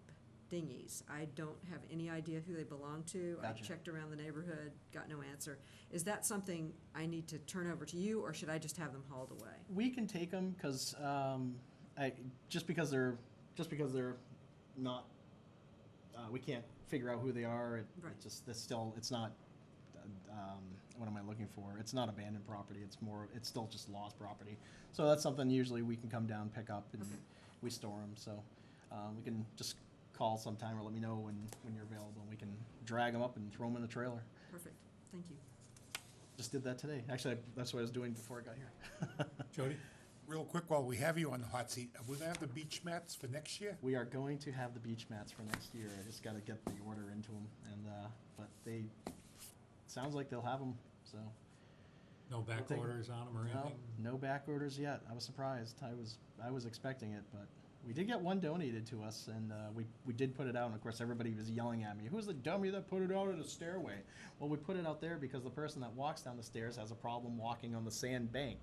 dinghies. I don't have any idea who they belong to. I Gotcha. checked around the neighborhood, got no answer. Is that something I need to turn over to you, or should I just have them hauled away? We can take them because just because they're not, we can't figure out who they are. Right. It's not. What am I looking for? It's not abandoned property. It's still just lost property. So that's something usually we can come down, pick up, and we store them. So we can just call sometime or let me know when you're available. And we can drag them up and throw them in the trailer. Perfect, thank you. Just did that today. Actually, that's what I was doing before I got here. Jody? Real quick, while we have you on the hot seat, are we gonna have the beach mats for next year? We are going to have the beach mats for next year. I just got to get the order into them, and but they sounds like they'll have them. So No back think- orders on them or anything? no back orders yet. I was surprised. I was expecting it, but we did get one donated to us, and we did put it out. And of course, everybody was yelling at me, "Who's the dummy that put it out in the stairway?" Well, we put it out there because the person that walks down the stairs has a problem walking on the sand bank.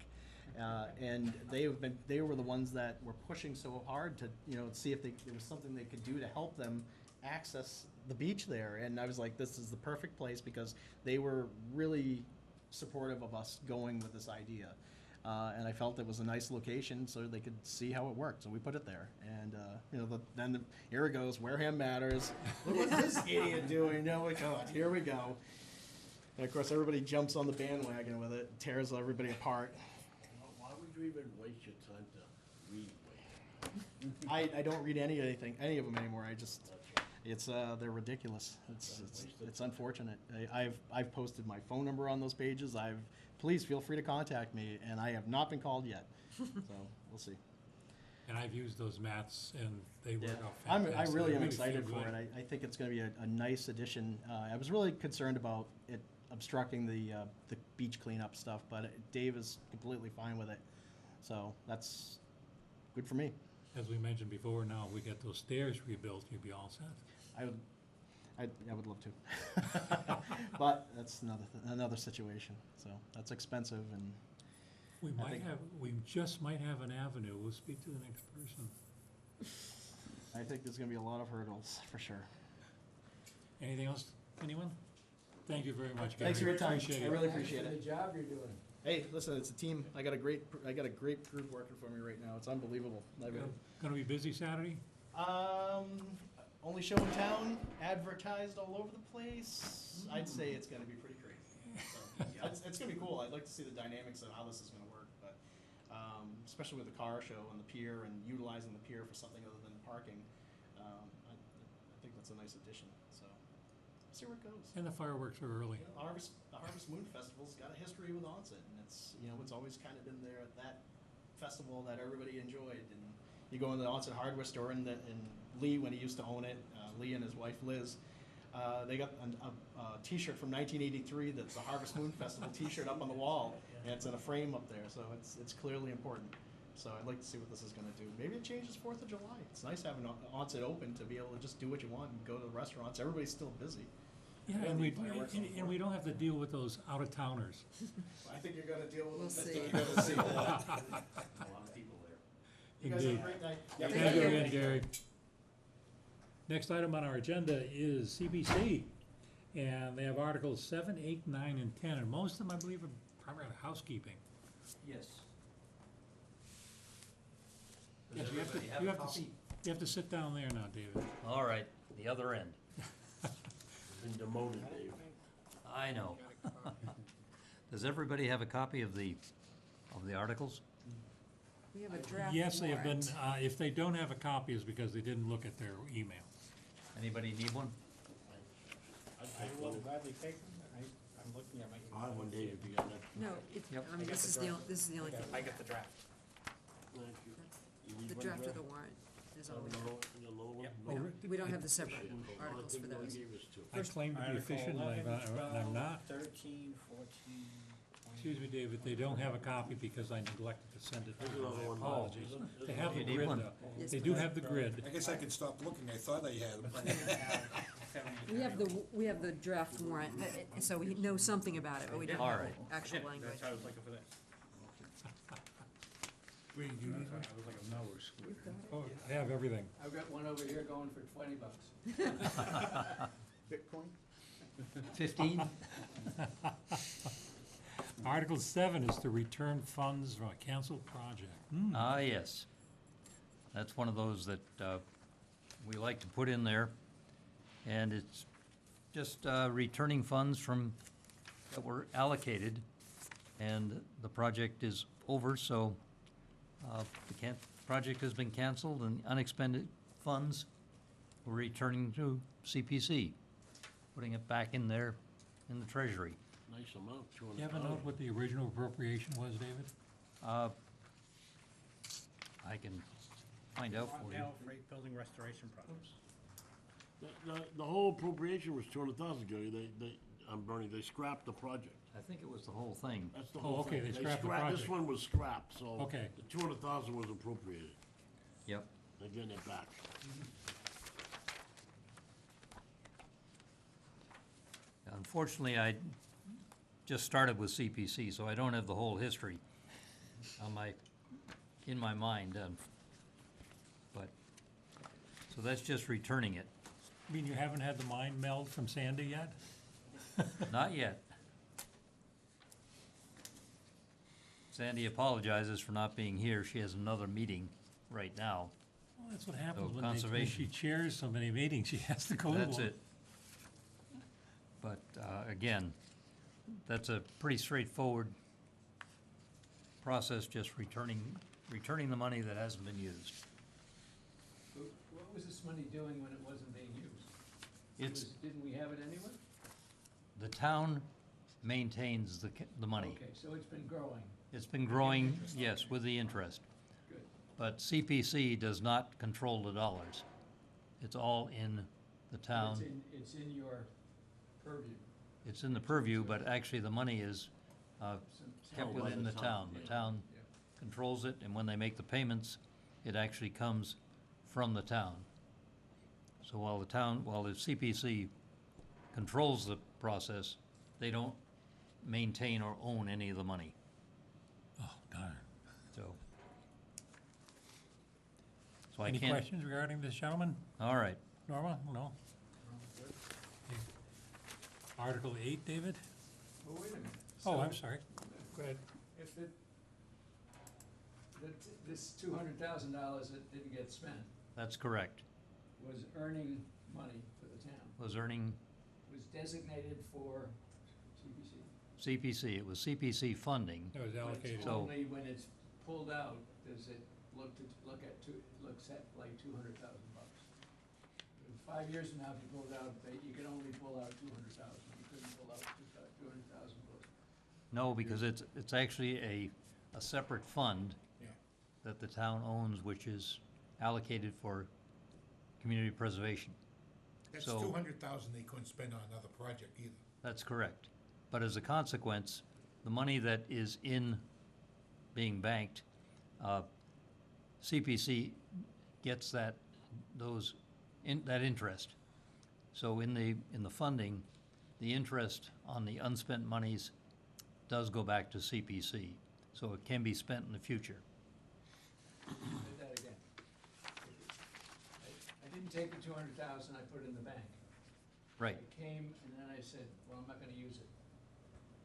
And they were the ones that were pushing so hard to see if there was something they could do to help them access the beach there. And I was like, this is the perfect place because they were really supportive of us going with this idea. And I felt it was a nice location so they could see how it worked. So we put it there. And here it goes, Wareham matters. Look what's this idiot doing? Oh my God, here we go. And of course, everybody jumps on the bandwagon with it, tears everybody apart. Why would you even waste your time to read? I don't read any of them anymore. They're ridiculous. It's unfortunate. I've posted my phone number on those pages. Please feel free to contact me, and I have not been called yet. So we'll see. And I've used those mats, and they work out I fantastic. really They am feel excited for good. it. I think it's going to be a nice addition. I was really concerned about it obstructing the beach cleanup stuff, but Dave is completely fine with it. So that's good for me. As we mentioned before, now if we get those stairs rebuilt, you'd be all set. I would love to, but that's another situation. So that's expensive, and We just might have an avenue. We'll speak to the next person. I think there's going to be a lot of hurdles for sure. Anything else, anyone? Thank you very much, Gary. Thanks for your time. Appreciate I it. really Thanks appreciate for it. the job you're doing. Hey, listen, it's a team. I got a great group working for me right now. It's unbelievable. Gonna be busy Saturday? Only show in town, advertised all over the place. I'd say it's going to be pretty crazy. So, it's going to be cool. I'd like to see the dynamics of how this is going to work, but especially with the car show on the pier and utilizing the pier for something other than parking, I think that's a nice addition. So, we'll see where it goes. And the fireworks are early. The Harvest Moon Festival's got a history with onset, and it's always kind of been there at that festival that everybody enjoyed. And you go in the onset hardware store, and Lee, when he used to own it, Lee and his wife Liz, they got a T-shirt from 1983 that's a Harvest Moon Festival T-shirt up on the wall, and it's in a frame up there, so it's clearly important. So I'd like to see what this is going to do. Maybe it changes 4th of July. It's nice having onset open to be able to just do what you want and go to the restaurants. Everybody's still busy. Yeah, and we don't have to deal with those out-of-towners. I think you're going to deal with We'll them. I see. think you're going to see a lot. A lot of people there. You guys have a Indeed. great night. Thank you again, Gary. Next item on our agenda is CBC, and they have Articles 7, 8, 9, and 10, and most of them, I believe, are primarily housekeeping. Yes. Yes, you have to sit down there now, David. All right, the other end. Been demoted, Dave. I know. Does everybody have a copy of the articles? We have a draft Yes, they have been, warrant. if they don't have a copy, it's because they didn't look at their email. Anybody need one? I'd I take will one. gladly take them. I'm looking at my. I'll have one, Dave, if you got that. No, I mean, this is the only thing. I get the draft. Thank you. You need The one, draft of Brad? the warrant is all Oh, we no, have. no, no, Yep. no. We don't have the separate Appreciate it. Oh, I articles for think no one those. gave us two. I claim to be Article efficient, and 11, I'm not. 13, 14, 20, Excuse me, David, they don't have a copy because I neglected to send it to them. Another My one. apologies. They have the You need grid, one? though. Yes, They do please. have the grid. I guess I can stop looking, I thought I had them. We have the draft warrant, so we know something about it, but we don't All have right. the actual language. That's why I was looking for this. Wait, you need one? I was like, no, we're screwed. Oh, I have everything. I've got one over here going for $20. Bitcoin? 15? Article 7 is to return funds from a canceled project. Ah, yes. That's one of those that we like to put in there. And it's just returning funds from, that were allocated. And the project is over, so the project has been canceled and unexpended funds we're returning to CPC, putting it back in there in the treasury. Nice amount, Do you have a note what the original appropriation was, David? I can find out for you. Rockdale Freight Building Restoration Projects. The whole appropriation was 200,000, Gary. Bernie, they scrapped the project. I think it was the whole thing. That's the Oh, whole okay, thing. they scrapped the This project. one was scrapped, so. Okay. The 200,000 was appropriated. Yep. They're getting it back. Unfortunately, I just started with CPC, so I don't have the whole history in my mind. But, so that's just returning it. I mean, you haven't had the mind meld from Sandy yet? Not yet. Sandy apologizes for not being here. She has another meeting right now. Well, that's what happens So when conservation. she chairs so many meetings, she has to go to one. That's it. But again, that's a pretty straightforward process, just returning the money that hasn't been used. What was this money doing when it wasn't being used? Didn't we have it anyway? The town maintains the money. Okay, so it's been growing. It's been growing, yes, with the interest. Good. But CPC does not control the dollars. It's all in the town. It's in your purview. It's in the purview, but actually the money is kept Held by within the the town. town. The town Yeah. controls it, and when they make the payments, it actually comes from the town. So while the CPC controls the process, they don't maintain or own any of the money, Oh, darn. so. So I Any can't, questions regarding this gentleman? all right. Norma? No? Okay. Article 8, David? Well, wait a minute. Oh, So I'm sorry. Go ahead. If this $200,000 that didn't get spent That's correct. was earning money for the town, Was earning was designated for CPC. CPC, it was CPC funding. That was allocated. So- Only when it's pulled out, does it looks at like $200,000. In 5 years from now, if you pull it out, you can only pull out 200,000. You couldn't pull out 200,000 bucks. No, because it's actually a separate fund Yeah. that the town owns, which is allocated for community preservation. That's So- 200,000 they couldn't spend on another project either. That's correct. But as a consequence, the money that is being banked, CPC gets that interest. So in the funding, the interest on the unspent monies does go back to CPC, so it can be spent in the future. Say that again. I didn't take the 200,000, I put it in the bank. Right, I came and then I said, well, I'm not gonna use it.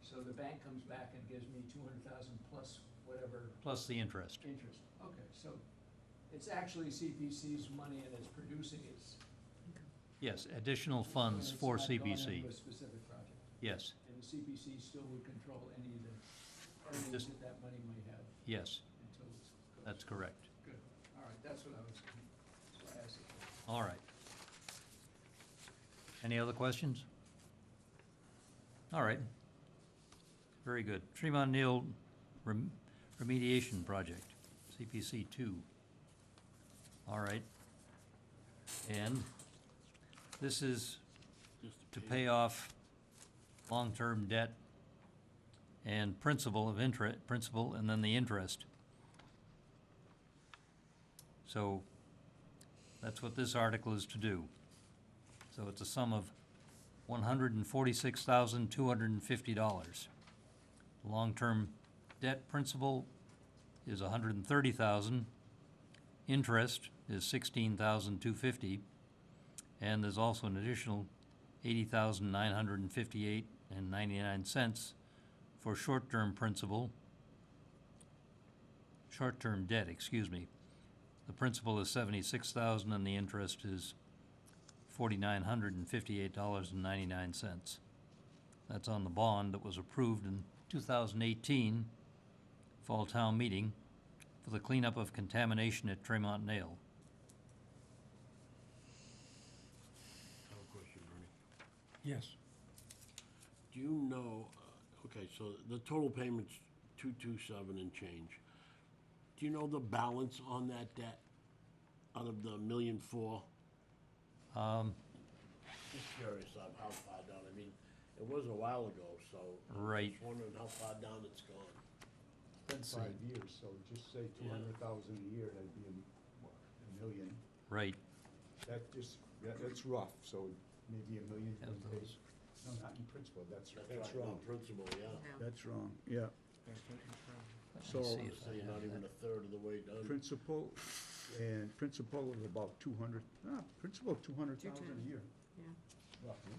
So the bank comes back and gives me 200,000 plus whatever plus the interest. interest. Okay, so it's actually CPC's money and it's producing its. Yes, additional funds and for it's not going CPC. into a specific project. Yes, And the CPC still would control any of the earnings Just- that that money may have yes, until it's. goes. that's correct. Good, all right, that's what I was, that's why I asked it. All right. Any other questions? All right. Very good. Tremont Neal Remediation Project, CPC 2. All right. And this is Just to pay off long-term debt and principal of interest, principal and then the interest. So that's what this article is to do. So it's a sum of $146,250. Long-term debt principal is $130,000. Interest is $16,250, and there's also an additional $80,958.99 for short-term debt, excuse me. The principal is $76,000 and the interest is $4,958.99. That's on the bond that was approved in 2018 Fall Town Meeting for the cleanup of contamination at Tremont Nail. I have a question, Bernie. Yes. Do you know, okay, so the total payment's 227 and change. Do you know the balance on that debt out of the $1.4 million? Just curious of how far down, I mean, it was a while ago, so. Right. Just wondering how far down it's gone. Been 5 years, so just say 200,000 a year, that'd be what, $1 million. Right. That's rough, so maybe $1 million. Have those. No, not in principle, that's right, wrong. not principal, yeah. That's wrong, yeah. So, see if So you're not even a third of the way done. principal is about 200, principal 200,000 a year, Yeah. roughly.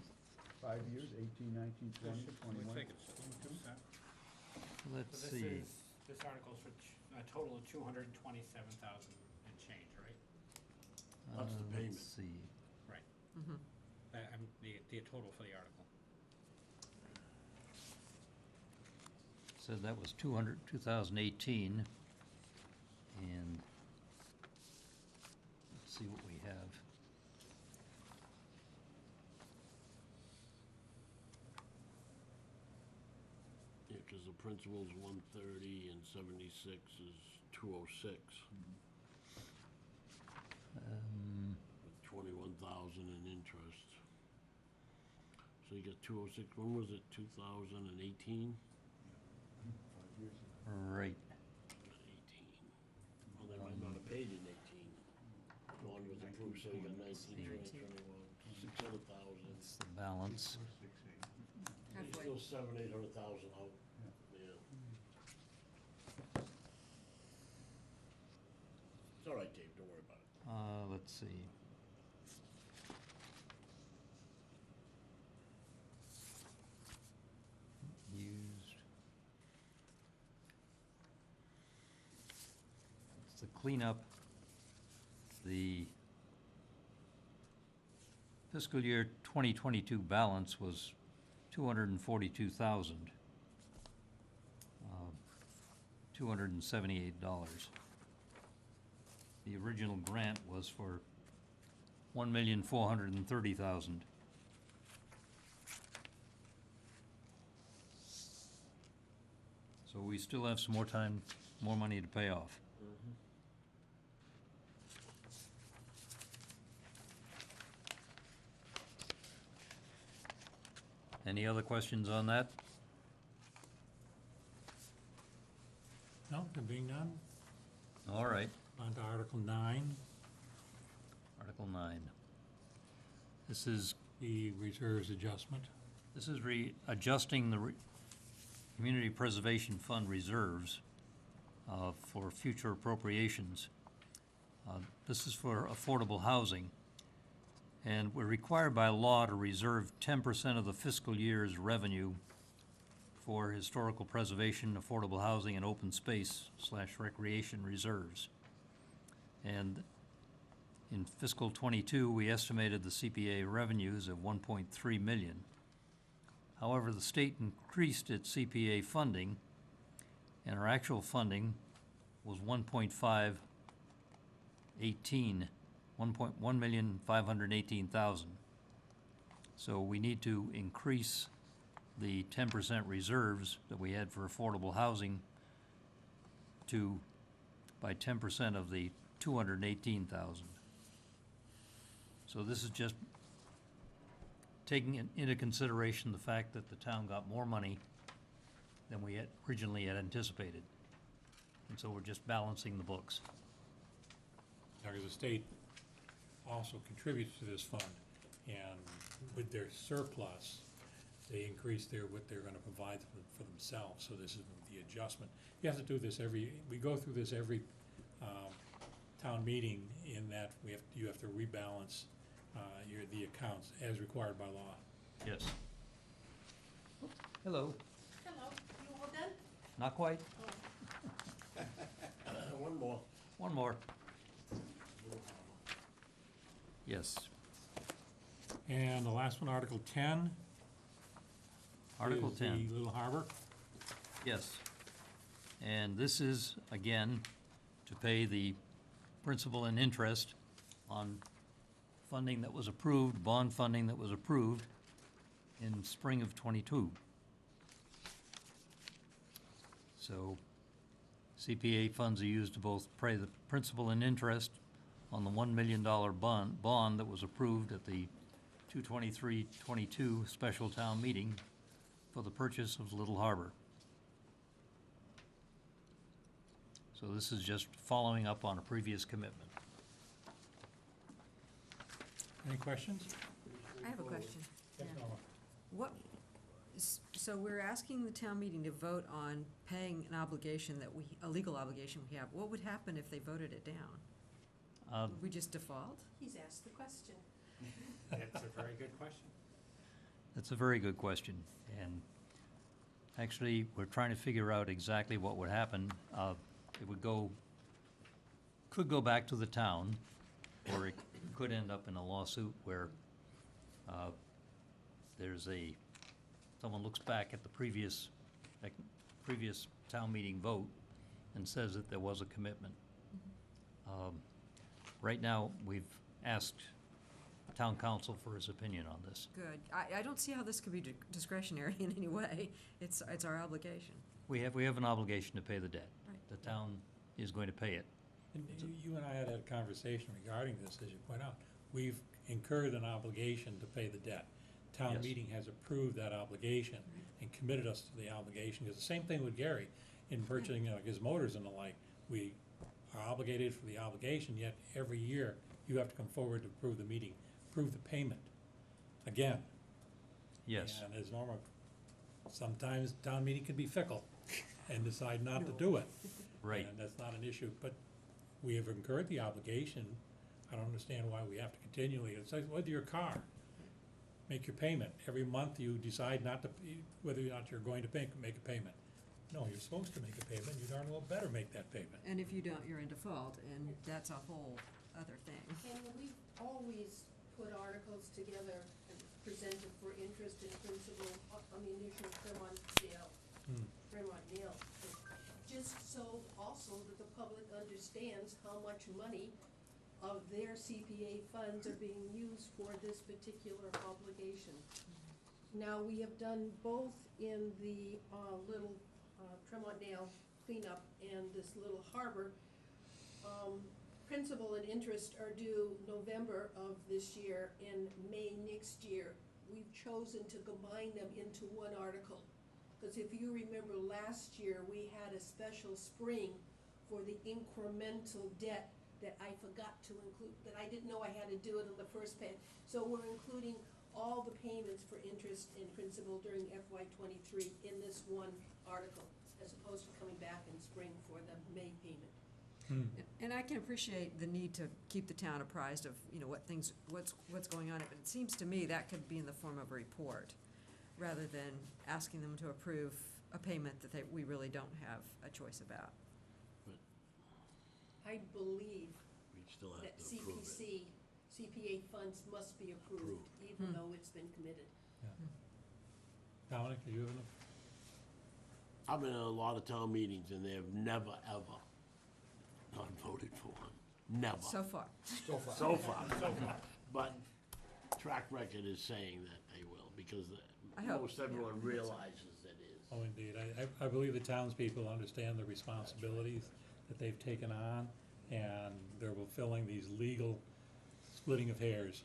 5 years, 18, 19, 20, 21. Let's So see. this article's for a total of 227,000 and change, right? That's the payment. Let's see. Right. Mhm. The total for the article. Said that was 2018, and let's see what we have. Yeah, because the principal's 130 and 76 is 206 with 21,000 in interest. So you got 206. When was it? 2018. 5 years. Right. 18. Well, they might not have paid in 18. Bond was approved, so you got 19, 20, 21, 600,000. That's the balance. You're still 700,000, 800,000 out. Yeah. It's all right, Dave. Don't worry about it. Let's see. Used. It's the cleanup. The fiscal year 2022 balance was 242,000. $278. The original grant was for 1,430,000. So we still have some more time, more money to pay off. Any other questions on that? No, there being none. All right, On to Article 9, Article 9. This is the reserves adjustment. adjusting the Community Preservation Fund reserves for future appropriations. This is for affordable housing. And we're required by law to reserve 10% of the fiscal year's revenue for historical preservation, affordable housing, and open space / recreation reserves. And in fiscal '22, we estimated the CPA revenues of $1.3 million. However, the state increased its CPA funding, and our actual funding was $1,518,000. So we need to increase the 10% reserves that we had for affordable housing by 10% of the 218,000. So this is just taking into consideration the fact that the town got more money than we had originally had anticipated. And so we're just balancing the books. Because the state also contributes to this fund, and with their surplus, they increase what they're gonna provide for themselves, so this is the adjustment. You have to do this we go through this every, town meeting, in that you have to rebalance, the accounts as required by law. Yes. Hello. Hello, you all done? Not quite. One more. One more. Yes. And the last one, Article 10. Article is 10. the Little Harbor. Yes. And this is, again, to pay the principal and interest on funding that was approved, bond funding that was approved in spring of '22. So CPA funds are used to both pay the principal and interest on the $1 million bond that was approved at the 2/23/22 special town meeting for the purchase of Little Harbor. So this is just following up on a previous commitment. Any questions? I have a question. Yes, Yeah. Norma? What, so we're asking the town meeting to vote on paying an obligation a legal obligation we have. What would happen if they voted it down? Would we just default? He's asked the question. That's a very good question. That's a very good question, and actually, we're trying to figure out exactly what would happen. It could go back to the town, or it could end up in a lawsuit where someone looks back at the previous town meeting vote and says that there was a commitment. Right now, we've asked town council for his opinion on this. Good. I don't see how this could be discretionary in any way. It's our obligation. We have an obligation to pay the debt. Right. The town is going to pay it. And you and I had a conversation regarding this, as you point out. We've incurred an obligation to pay the debt. Town Yes. meeting has approved that obligation and committed us to the obligation. Because the same thing with Gary in purchasing his motors and the like. We are obligated for the obligation, yet every year you have to come forward to approve the payment. Again. Yes. And as Norma, sometimes town meeting can be fickle and decide not to do it. Right. And that's not an issue, but we have incurred the obligation. I don't understand why we have to continually, it's like with your car. Make your payment. Every month you decide not to, whether or not you're going to make a payment. No, you're supposed to make a payment. You darn well better make that payment. And if you don't, you're in default, and that's a whole other thing. And we've always put articles together and presented for interest and principal on the initial Fremont nail. Just so also that the public understands how much money of their CPA funds are being used for this particular obligation. Now, we have done both in the little Tremont Nail cleanup and this Little Harbor. Principal and interest are due November of this year and May next year. We've chosen to combine them into one article. Because if you remember last year, we had a special spring for the incremental debt that I forgot to include, that I didn't know I had to do it on the first page. So we're including all the payments for interest and principal during FY '23 in this one article, as opposed to coming back in spring for the May payment. And I can appreciate the need to keep the town apprised of, what's going on, but it seems to me that could be in the form of a report, rather than asking them to approve a payment that we really don't have a choice about. I believe We still have that to approve it. CPA funds must be approved, even though it's been committed. Dominic, are you having I've been in a lot of town meetings and they have never, ever not voted for one. Never. So far. So far. So far. But track record is saying that they will, because I hope, most everyone realizes it is. Oh, indeed. I believe the townspeople understand the responsibilities that they've taken on, and they're fulfilling these legal splitting of hairs,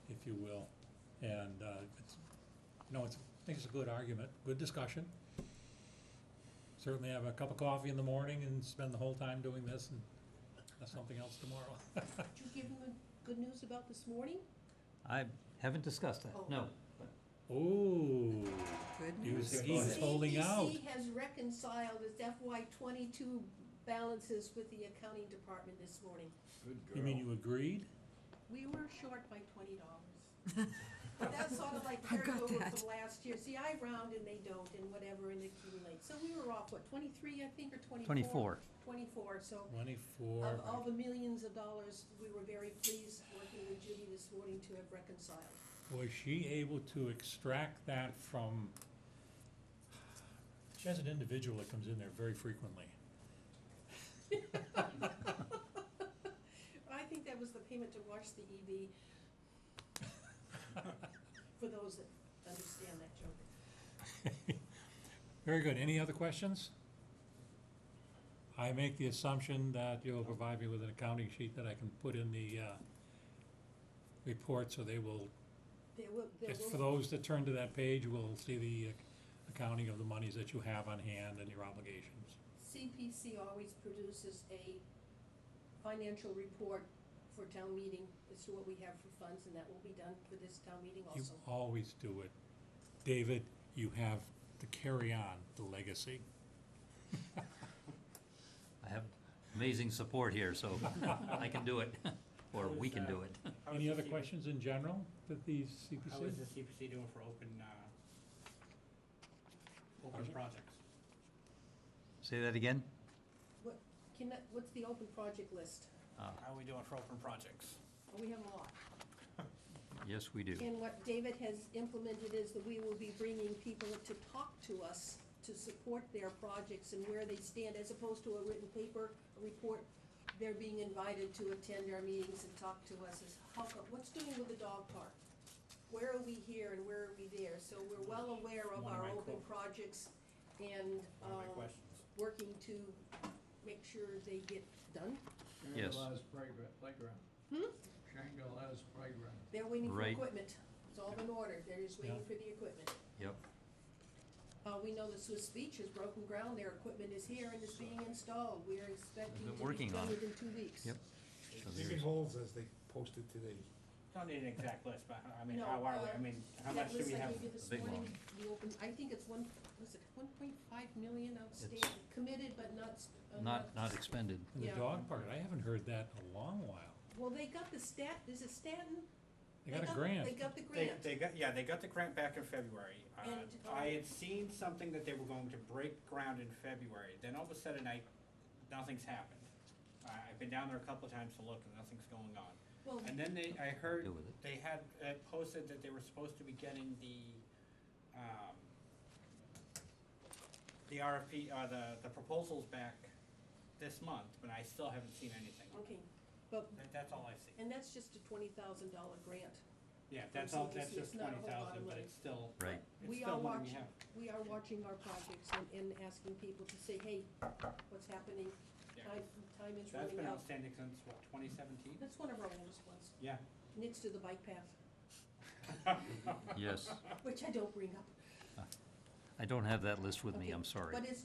if you will. And I think it's a good argument, good discussion. certainly have a cup of coffee in the morning and spend the whole time doing this and something else tomorrow. Did you give him good news about this morning? I haven't discussed that, Oh. no. Ooh, Good he was, news. he was holding out. CPC has reconciled its FY '22 balances with the accounting department this morning. Good You mean you agreed? We were short by $20. But that's sort of like I got carryover that. from last year. See, I round and they don't and whatever and accumulate. So we were off, what, 23, I think, or 24? 24, so 24. of all the millions of dollars, we were very pleased working with Judy this morning to have reconciled. Was she able to extract that from, she has an individual that comes in there very frequently. I think that was the payment to wash the EV, for those that understand that joke. Very good. Any other questions? I make the assumption that you'll provide me with an accounting sheet that I can put in the report, so they will, There for will, those that turn to that page, will see the accounting of the monies that you have on hand and your obligations. CPC always produces a financial report for town meeting as to what we have for funds, and that will be done for this town meeting You also. always do it. David, you have to carry on the legacy. I have amazing support here, so I can do it, or we can do it. How is Any the other CPC questions in general that these How CPC? is the CPC doing for open Project? projects? Say that again? What's the open project list? How are we doing for open projects? Oh, we have a lot. Yes, we do. And what David has implemented is that we will be bringing people to talk to us to support their projects and where they stand, as opposed to a written paper, a report. They're being invited to attend our meetings and talk to us as, what's doing with the dog park? Where are we here and where are we there? So we're well aware of One of our my open que- projects and, One of my questions. working to make sure they get done. Yes. Shangri-La's playground. Shangri-La's playground. They're waiting for Right. equipment. It's all in order. They're just waiting Yeah. for the equipment. Yep. We know that Swiss Beach has broken ground. Their equipment is here and is being installed. We are expecting been to be working done on it. within 2 weeks. Yep. So Digging there's- holes as they posted today. Don't need an exact list, but I mean, No, how are we? I mean, how That much do list we I have? gave you this A big morning, one. the open, I think it's 1.5 million outstanding, committed but Not expended. And the Yeah. dog park, I haven't heard that in a long while. Well, they got the is it Stanton? They got a grant. They got the grant. They got the grant back in February. And, I had seen something that they were going to break ground in February, then all of a sudden nothing's happened. I've been down there a couple of times to look and nothing's going on. Well, And then I heard Deal with it. they had posted that they were supposed to be getting the RFP, the proposals back this month, but I still haven't seen anything. okay, but, That's all I see. and that's just a $20,000 grant. Yeah, From that's all, CPC. that's just It's not a whole lot of 20,000, but money. it's still, Right. it's We still are money we watching, have. we are watching our projects and asking people to say, hey, what's happening? Yeah. Time is That's running been out. outstanding since, what, 2017? That's one of our oldest ones, Yeah. next to the bike path, Yes. which I don't bring up. I don't have that list with me, Okay, I'm sorry. But it's,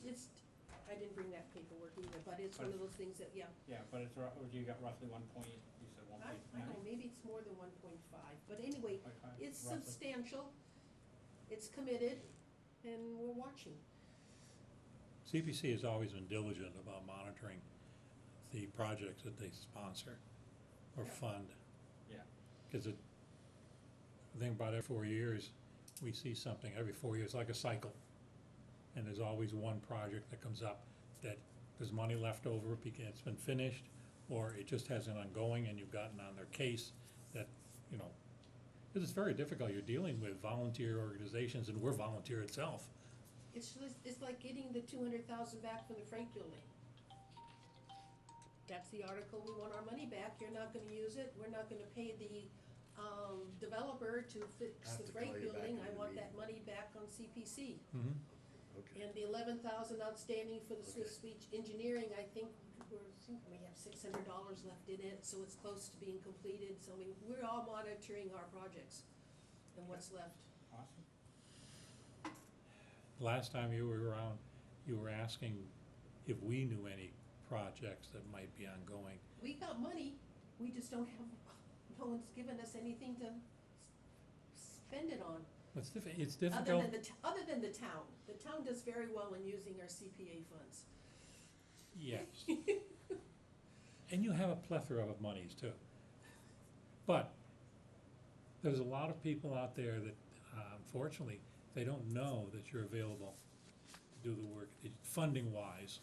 I didn't bring that paperwork either, but it's one of those things that, yeah, Yeah, but it's, you got roughly 1 point, you said 1.9? I don't know, maybe it's more than 1.5, but anyway, 1.5, it's roughly. substantial, it's committed, and we're watching. CPC has always been diligent about monitoring the projects that they sponsor or Yeah. fund. Yeah. Because the thing about every 4 years, we see something every 4 years, like a cycle. And there's always one project that comes up that there's money left over because it's been finished, or it just has an ongoing and you've gotten on their case that, you know, because it's very difficult. You're dealing with volunteer organizations and we're volunteer itself. It's like getting the 200,000 back from the Frank building. That's the article, we want our money back, you're not gonna use it, we're not gonna pay the, developer to fix Have the to Frank call you back building, in I the want meeting. that money back on CPC. Mm-hmm. Okay. And the 11,000 outstanding for the Swiss Beach engineering, I think we have $600 left in it, so it's close to being completed, so we're all monitoring our projects and what's left. Awesome. Last time you were around, you were asking if we knew any projects that might be ongoing. We got money, we just don't have, no one's given us anything to spend it on. It's Other difficult. than other than the town. The town does very well in using our CPA funds. Yes. And you have a plethora of monies too. But there's a lot of people out there that, unfortunately, they don't know that you're available to do the work, funding wise.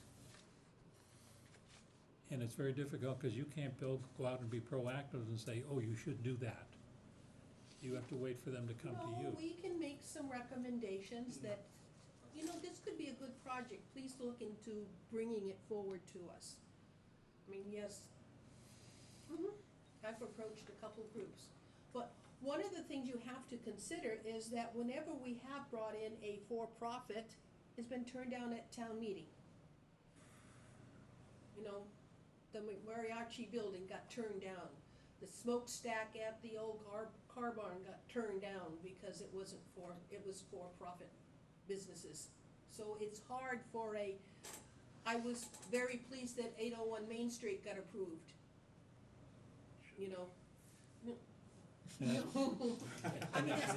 And it's very difficult because you can't go out and be proactive and say, oh, you should do that. You have to wait for them to come to No, you. we can make some recommendations that, you know, this could be a good project, please look into bringing it forward to us. I mean, yes, I've approached a couple groups, but one of the things you have to consider is that whenever we have brought in a for-profit, it's been turned down at town meeting. You know, the mariachi building got turned down. The smokestack at the old car barn got turned down because it was for-profit businesses. So it's hard for I was very pleased that 801 Main Street got approved. You know?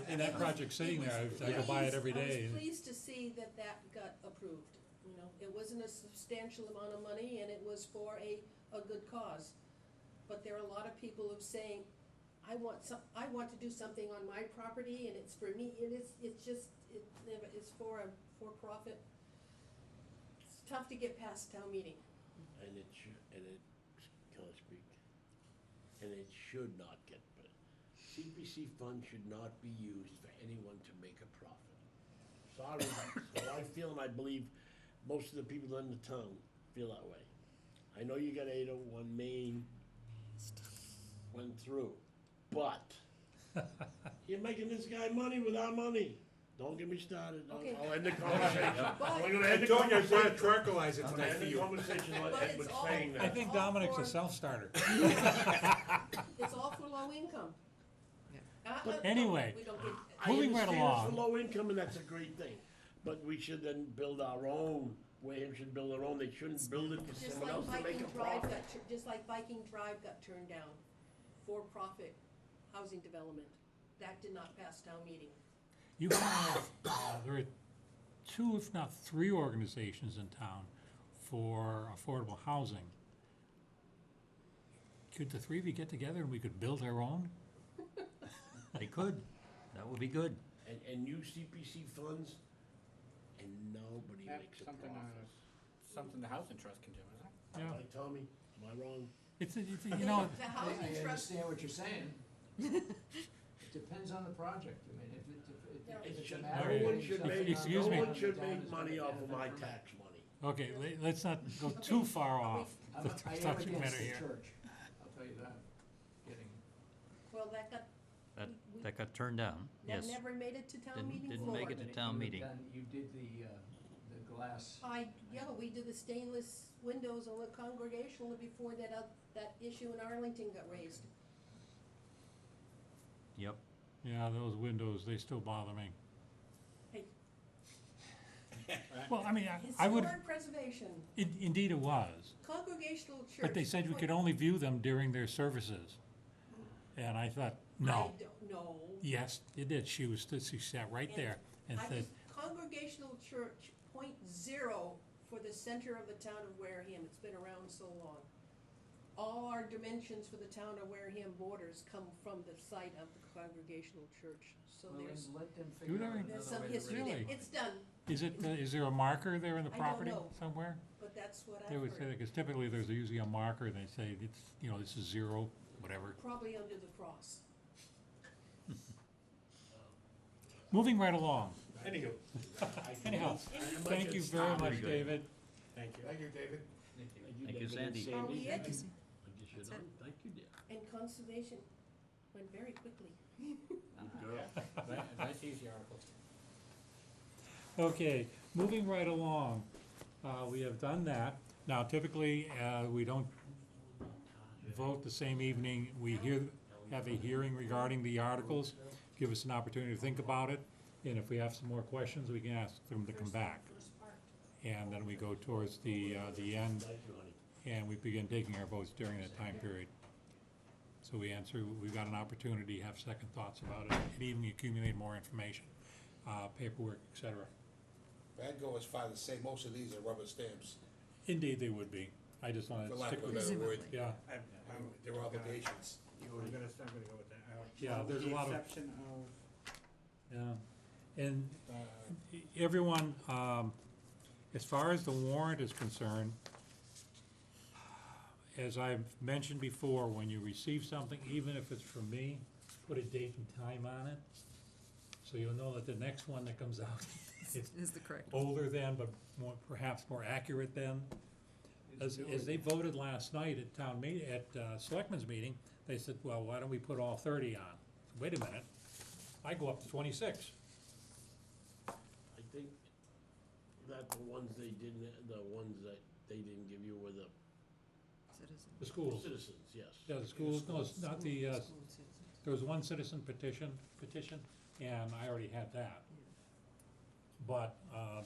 And that project's sitting there, I go by it every day. I was pleased to see that got approved. You know, it wasn't a substantial amount of money and it was for a good cause. But there are a lot of people who saying, I want to do something on my property and it's for me, it's for a for-profit. It's tough to get past town meeting. And it can I speak? And it should not get, CPC funds should not be used for anyone to make a profit. Sorry, so I feel and I believe most of the people in the town feel that way. I know you got 801 Main went through, but you're making this guy money with our money. Don't get me started. Okay. I'll end the conversation. But- I'm gonna I end the told you I was gonna conversation. tranquilize it I'm gonna tonight end for the you. conversation But with it's all- saying I that. think all Dominic's a for- self-starter. It's all for low income. But anyway, we don't get, moving right I understand along. it's for low income and that's a great thing, but we should then build our own. Wareham should build their own. They shouldn't build it for just someone like else to make Viking a Drive profit. just like Viking Drive got turned down, for-profit housing development. That did not pass town meeting. You have, there are 2, if not 3 organizations in town for affordable housing. Could the 3 of you get together and we could build our own? They could. That would be good. And use CPC funds, and nobody That's makes a something, profit. something the housing trust can do, isn't it? Yeah, Like Tommy, am I wrong? it's, you know, The I housing trust, understand what you're saying. It depends on the project, I mean, if It it's a should, matter Okay. of no one getting should something make, on Excuse no me. one the should town make is money gonna off of my benefit from it. tax money. okay, let's not go too far off I the am subject against matter the here. church, I'll tell you that, getting, well, that got, That got turned down, that yes. never made it to town meeting Didn't floor. make it to town you meeting. did the glass, We did the stainless windows on the Congregational before that issue in Arlington got raised. Yep. Yeah, those windows, they still bother me. Hey, Well, I mean, I would, historic preservation, indeed it was. Congregational church. But they said we could only view them during their services. And I thought, no. I don't know. Yes, it did. She sat right there and I said, was Congregational Church, .0 for the center of the town of Wareham, it's been around so long. All our dimensions for the town of Wareham borders come from the site of the Congregational Church, so well, there's, let them Do figure they? out there's another some way to history there. Really? It's done, is there a marker there in the I don't property know. somewhere? but that's what They I've would say, heard, because typically there's usually a marker, they say, it's, this is 0, whatever. probably under the cross. Moving right along. Anywho, Anyhow, thank you very Stop. much, David. thank you. Thank you, David. Thank you, David and Sandy. Oh, we had to, I guess you're That's done. it. Thank you, dear. and conservation went very quickly. Good girl. That's easy article. Okay, moving right along, we have done that. Now typically, we don't vote the same evening. We have a hearing regarding the articles, give us an opportunity to think about it, and if we have some more questions, we can ask them to come back. First part. and then we go towards the end, Thank you, honey. and we begin taking our votes during that time period. So we've got an opportunity to have second thoughts about it, and even accumulate more information, paperwork, et cetera. I'd go as far as say most of these are rubber stamps, Indeed, they would be. I just wanted for to lack stick of a with better it. word. Presumably. Yeah, They're obligations. I'm gonna go with that. Yeah, there's a With lot of- the exception of, yeah. And Uh, everyone, as far as the warrant is concerned, as I've mentioned before, when you receive something, even if it's from me, put a date and time on it, so you'll know that the next one that comes out Is the correct. older than, but perhaps more accurate than. As they voted last night at town meeting, at selectmen's meeting, they said, well, why don't we put all 30 on? Wait a minute, I go up to 26. I think that the ones they didn't, the ones that they didn't give you were the Citizen. The schools, citizens, yes. yeah, the schools, no, it's not the, School citizens. there was one citizen petition, and I already had that. But,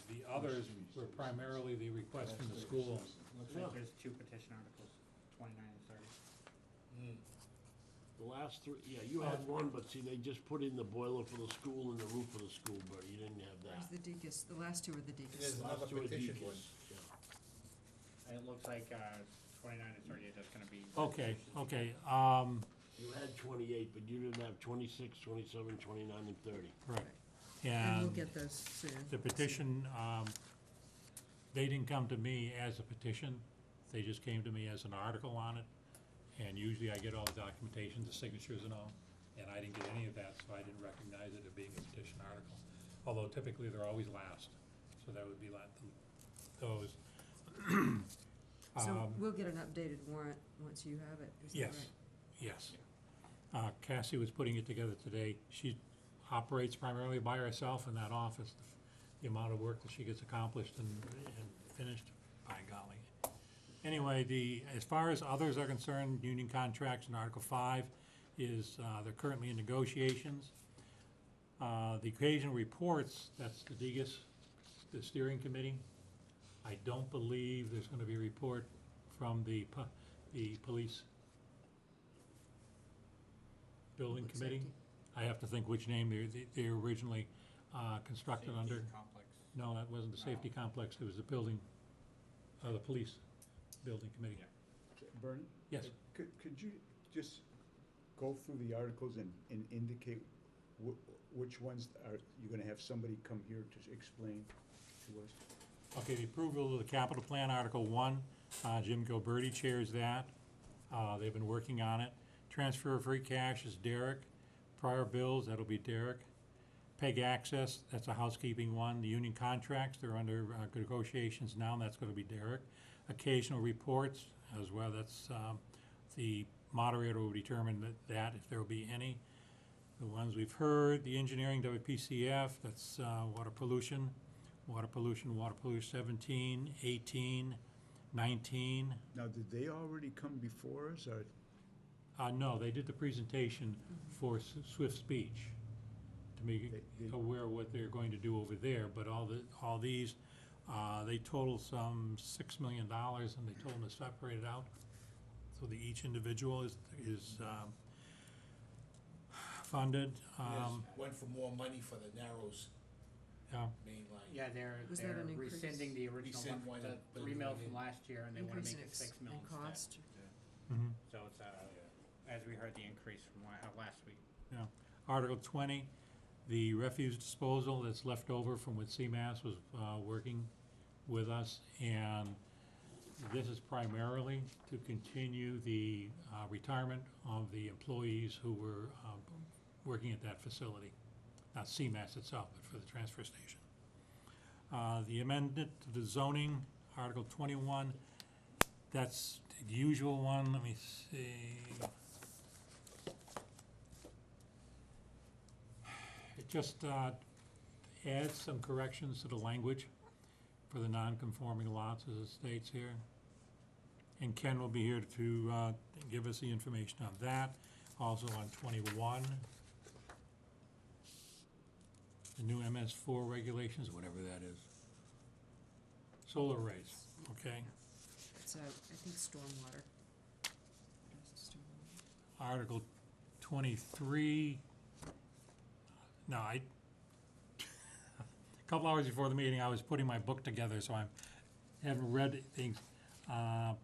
the others were primarily the request from the schools. looks like there's 2 petition articles, 29 and 30. The last three, yeah, you had one, but see, they just put in the boiler for the school and the roof for the school, but you didn't have Where's that. the deacons? The last two were the deacons. There's another Last two are petition deacons, one. yeah. And it looks like, 29 and 30 are just gonna be. Okay, okay, You had 28, but you didn't have 26, 27, 29, and 30. right. And we'll And get those soon. the petition, they didn't come to me as a petition, they just came to me as an article on it. And usually I get all the documentation, the signatures and all, and I didn't get any of that, so I didn't recognize it as being a petition article. Although typically they're always last, so that would be like those. So we'll get an updated warrant once you have it, is that right? Yes, yes. Cassie was putting it together today. She operates primarily by herself in that office. The amount of work that she gets accomplished and finished, by golly. Anyway, as far as others are concerned, union contracts in Article 5 is, they're currently in negotiations. The occasional reports, that's the DGIS, the steering committee. I don't believe there's gonna be a report from the police building Public committee. safety. I have to think which name they're originally constructed Safety under. complex. No, that wasn't the safety complex, it was the building, the police building committee. Bernie? Yes. Could you just go through the articles and indicate which ones are, you're gonna have somebody come here to explain to us? Okay, the approval of the capital plan, Article 1, Jim Gilberti chairs that. They've been working on it. Transfer of free cash is Derek. Prior bills, that'll be Derek. PEG access, that's a housekeeping one. The union contracts, they're under negotiations now, and that's gonna be Derek. Occasional reports as well, that's, the moderator will determine that if there will be any. The ones we've heard, the engineering WPCF, that's, water pollution, 17, 18, 19. Now, did they already come before us, or? No, they did the presentation for Swift Speech to make They- aware of what they're going to do over there, but all these, they total some $6 million, and they told them to separate it out. So each individual is funded. There's one for more money for the Narrows Yeah, main line. Yeah, they're Was that they're an increase? rescinding the original Rescind one, one the and put 3 it mil in. from last year, and they wanna Increase make in it 6 mil in instead. cost. mhm. So it's, as we heard, the increase from last week. Yeah. Article 20, the refuse disposal that's left over from when CMAS was working with us, and this is primarily to continue the retirement of the employees who were working at that facility. Not CMAS itself, but for the transfer station. The amendment to the zoning, Article 21, that's the usual one, let me see. It just adds some corrections to the language for the non-conforming lots, as it states here. And Ken will be here to give us the information on that. Also on 21, the new MS4 regulations, whatever that is. solar arrays, okay? It's, I think stormwater. Article 23, no, a couple hours before the meeting, I was putting my book together, so I haven't read things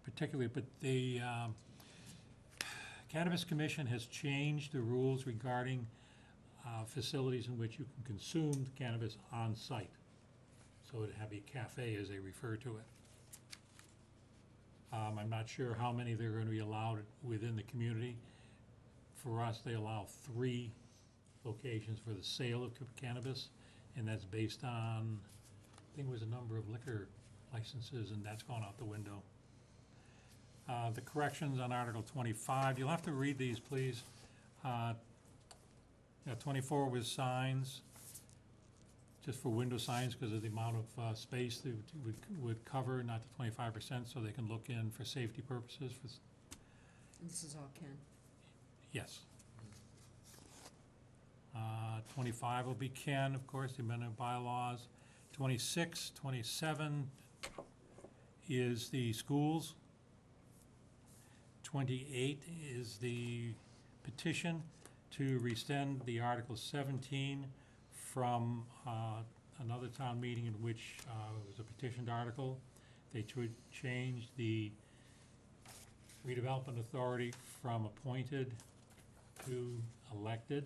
particularly, but the Cannabis Commission has changed the rules regarding facilities in which you can consume cannabis on site. So it'd have a cafe, as they refer to it. I'm not sure how many they're going to be allowed within the community. For us, they allow 3 locations for the sale of cannabis, and that's based on, I think it was a number of liquor licenses, and that's gone out the window. The corrections on Article 25, you'll have to read these, please. 24 was signs, just for window signs, because of the amount of space they would cover, not the 25%, so they can look in for safety purposes. And this is all Ken. Yes. 25 will be Ken, of course, the amendment of bylaws. 26, 27 is the schools. 28 is the petition to rescind the Article 17 from another town meeting in which it was a petitioned article. They should change the redevelopment authority from appointed to elected,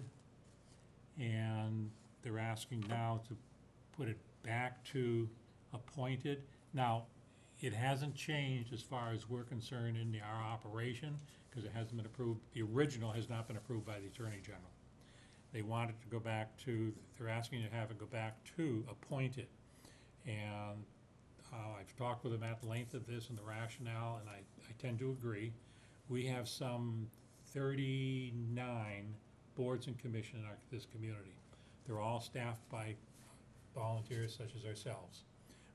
and they're asking now to put it back to appointed. Now, it hasn't changed as far as we're concerned in our operation, because it hasn't been approved. The original has not been approved by the Attorney General. They want it to go back to, they're asking to have it go back to appointed. And I've talked with them at length of this and the rationale, and I tend to agree. We have some 39 boards and commissions in this community. They're all staffed by volunteers such as ourselves.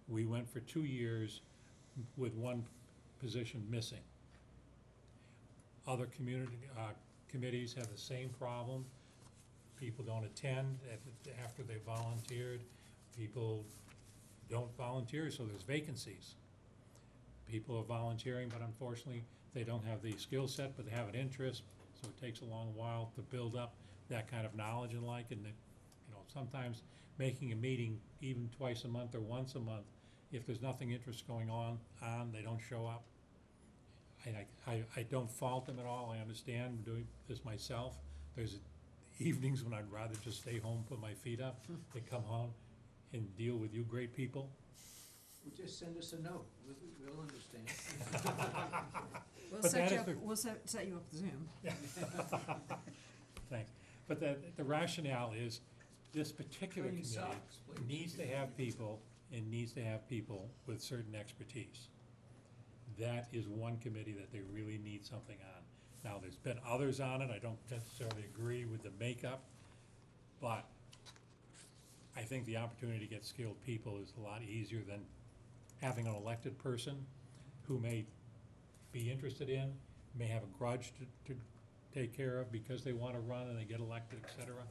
We went for 2 years with one position missing. Other community committees have the same problem. People don't attend after they volunteered. People don't volunteer, so there's vacancies. People are volunteering, but unfortunately, they don't have the skill set, but they have an interest, so it takes a long while to build up that kind of knowledge and like, and sometimes making a meeting even twice a month or once a month, if there's nothing interest going on, they don't show up. And I don't fault them at all. I understand doing this myself. There's evenings when I'd rather just stay home, put my feet up, than come home and deal with you great people. Well, just send us a note, we'll understand. We'll But set that you is up, the- we'll set you up with Zoom. Thanks. But the rationale is, this particular Clean committee socks, please. needs to have people, and needs to have people with certain expertise. That is one committee that they really need something on. Now, there's been others on it, I don't necessarily agree with the makeup, but I think the opportunity to get skilled people is a lot easier than having an elected person who may be interested in, may have a grudge to take care of because they want to run and they get elected, et cetera.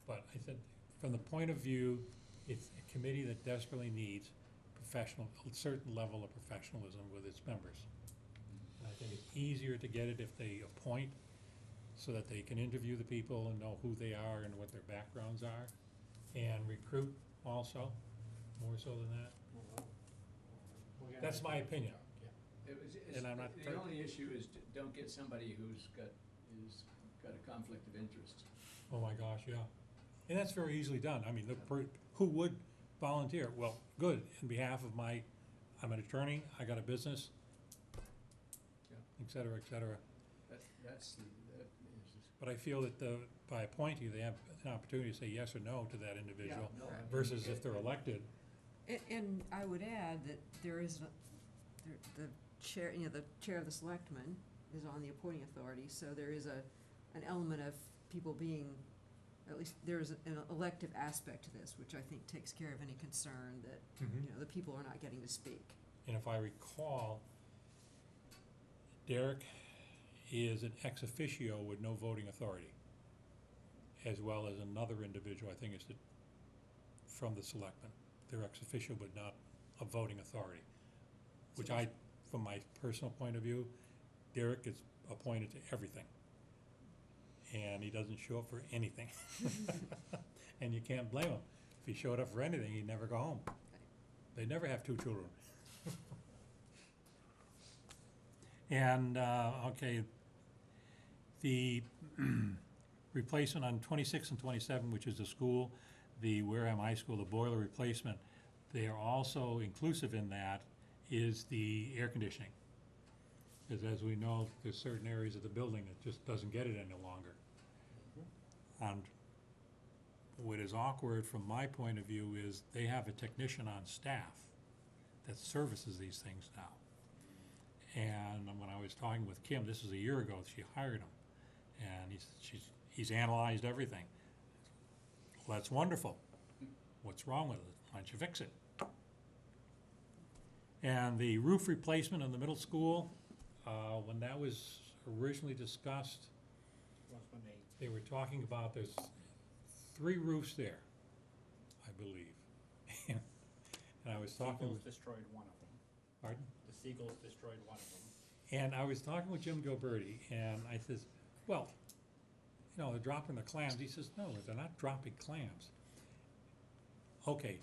But I think from the point of view, it's a committee that desperately needs a certain level of professionalism with its members. And I think it's easier to get it if they appoint, so that they can interview the people and know who they are and what their backgrounds are, and recruit also, more so than that. That's my opinion. And I'm not The only issue is don't get somebody who's got a conflict of interest. Oh my gosh, yeah. And that's very easily done. I mean, who would volunteer? Well, good, in behalf of I'm an attorney, I got a business, Yeah. et cetera, et cetera. That is. But I feel that by appointing, they have an opportunity to say yes or no to that individual, Yeah, no, I mean, versus if they're elected. And I would add that there is, the chair, the chair of the selectmen is on the appointing authority, so there is an element of people being, at least there's an elective aspect to this, which I think takes care of any concern that, the people are not getting to speak. And if I recall, Derek is an ex officio with no voting authority, as well as another individual, I think is from the selectmen. They're ex officio but not voting authority. Which I, from my personal point of view, Derek is appointed to everything. And he doesn't show up for anything. And you can't blame him. If he showed up for anything, he'd never go home. They never have two children. And, okay, the replacement on 26 and 27, which is the school, the Wareham High School, the boiler replacement, they are also inclusive in that is the air conditioning. Because as we know, there's certain areas of the building that just doesn't get it any longer. And what is awkward from my point of view is they have a technician on staff that services these things now. And when I was talking with Kim, this was a year ago, she hired him. And he's analyzed everything. Well, that's wonderful. What's wrong with it? Why don't you fix it? And the roof replacement in the middle school, when that was originally discussed, Was when they, they were talking about there's 3 roofs there, I believe. And I was talking Seagulls with, destroyed one of them. pardon? The Seagulls destroyed one of them. And I was talking with Jim Gilberti, and I says, well, you know, they're dropping the clams. He says, no, they're not dropping clams. Okay,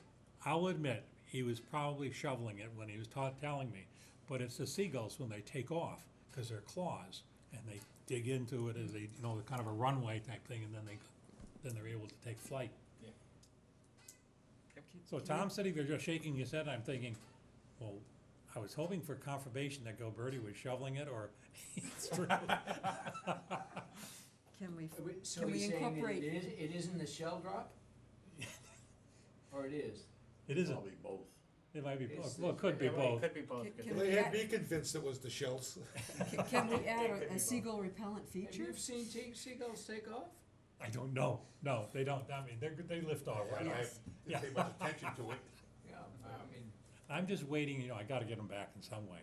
I'll admit, he was probably shoveling it when he was telling me, but it's the seagulls when they take off, because they're claws, and they dig into it as they, you know, kind of a runway type thing, and then they're able to take flight. Yeah. So Tom said he was just shaking his head, I'm thinking, well, I was hoping for confirmation that Gilberti was shoveling it, or it's true. So Can we he's saying that incorporate- it isn't the shell drop? Or it is? It isn't, Probably both. it might be It's- both, well, it could be Well, both. It could be both. Can- because can They we had add- me convinced it was the shells. Can we add It could be a both. seagull repellent Have feature? you seen seagulls take off? I don't know, no, they don't, I mean, they lift off right off. Yes. Didn't pay much attention to it. Yeah, I mean, I'm just waiting, you know, I gotta get them back in some way.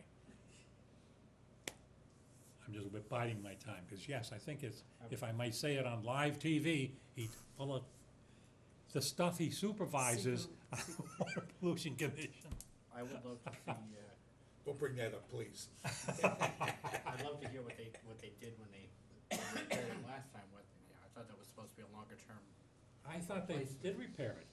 I'm just biding my time, because yes, I think it's, if I might say it on live TV, full of the stuff he supervises on Water Pollution Commission. I would love to see, Don't bring that up, please. I'd love to hear what they did when they repaired it last time. I thought that was supposed to be a longer term. I thought they did repair it.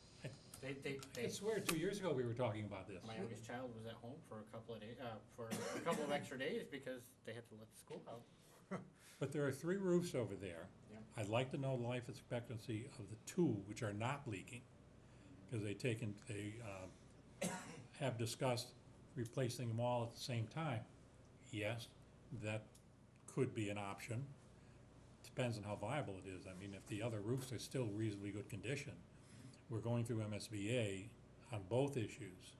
I swear, 2 years ago, we were talking about this. My youngest child was at home for a couple of days, for a couple of extra days because they had to let the school out. But there are 3 roofs over there. Yeah. I'd like to know the life expectancy of the 2 which are not leaking, because they have discussed replacing them all at the same time. Yes, that could be an option. Depends on how viable it is. I mean, if the other roofs are still reasonably good condition, we're going through MSBA on both issues,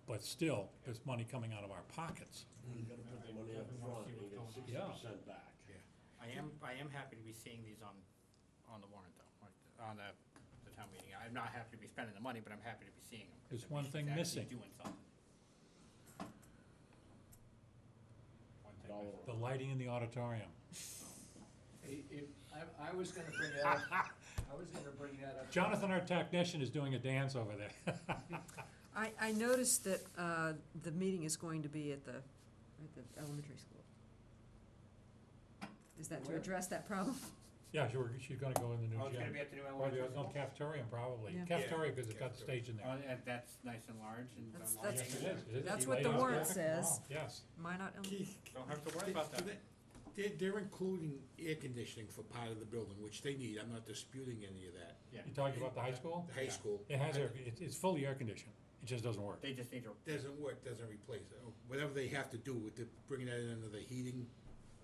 but still, there's money coming out of our pockets. You gotta put the money up front and get 60% back. I am happy to be seeing these on the warrant though, or on the town meeting. I'm not happy to be spending the money, but I'm happy to be seeing them. 'cause There's it one means thing it's missing. actually doing something. One thing Dollar. missing. The lighting in the auditorium. I was gonna bring that up, I was gonna bring that up. Jonathan, our technician, is doing a dance over there. I noticed that the meeting is going to be at the elementary school. Is that to Where? address that problem? Yeah, she's gonna go in the new Oh, it's gonna gym. be at the new Or elementary the, no, school? cafeteria probably. Yeah. Cafeteria, because it's got the Cafeteria. stage in there. Oh, and that's nice and large and. That's- lighting. Yes, it is. It is. That's He what laid the out warrant perfect. says. Oh, yes. Minot Elementary. Don't have to worry about that. They're including air conditioning for part of the building, which they need. I'm not disputing any of that. Yeah, You're talking about the high school? The high school. It has it's fully air conditioned. It just doesn't work. they just need to. Doesn't work, doesn't replace it. Whatever they have to do with bringing that in under the heating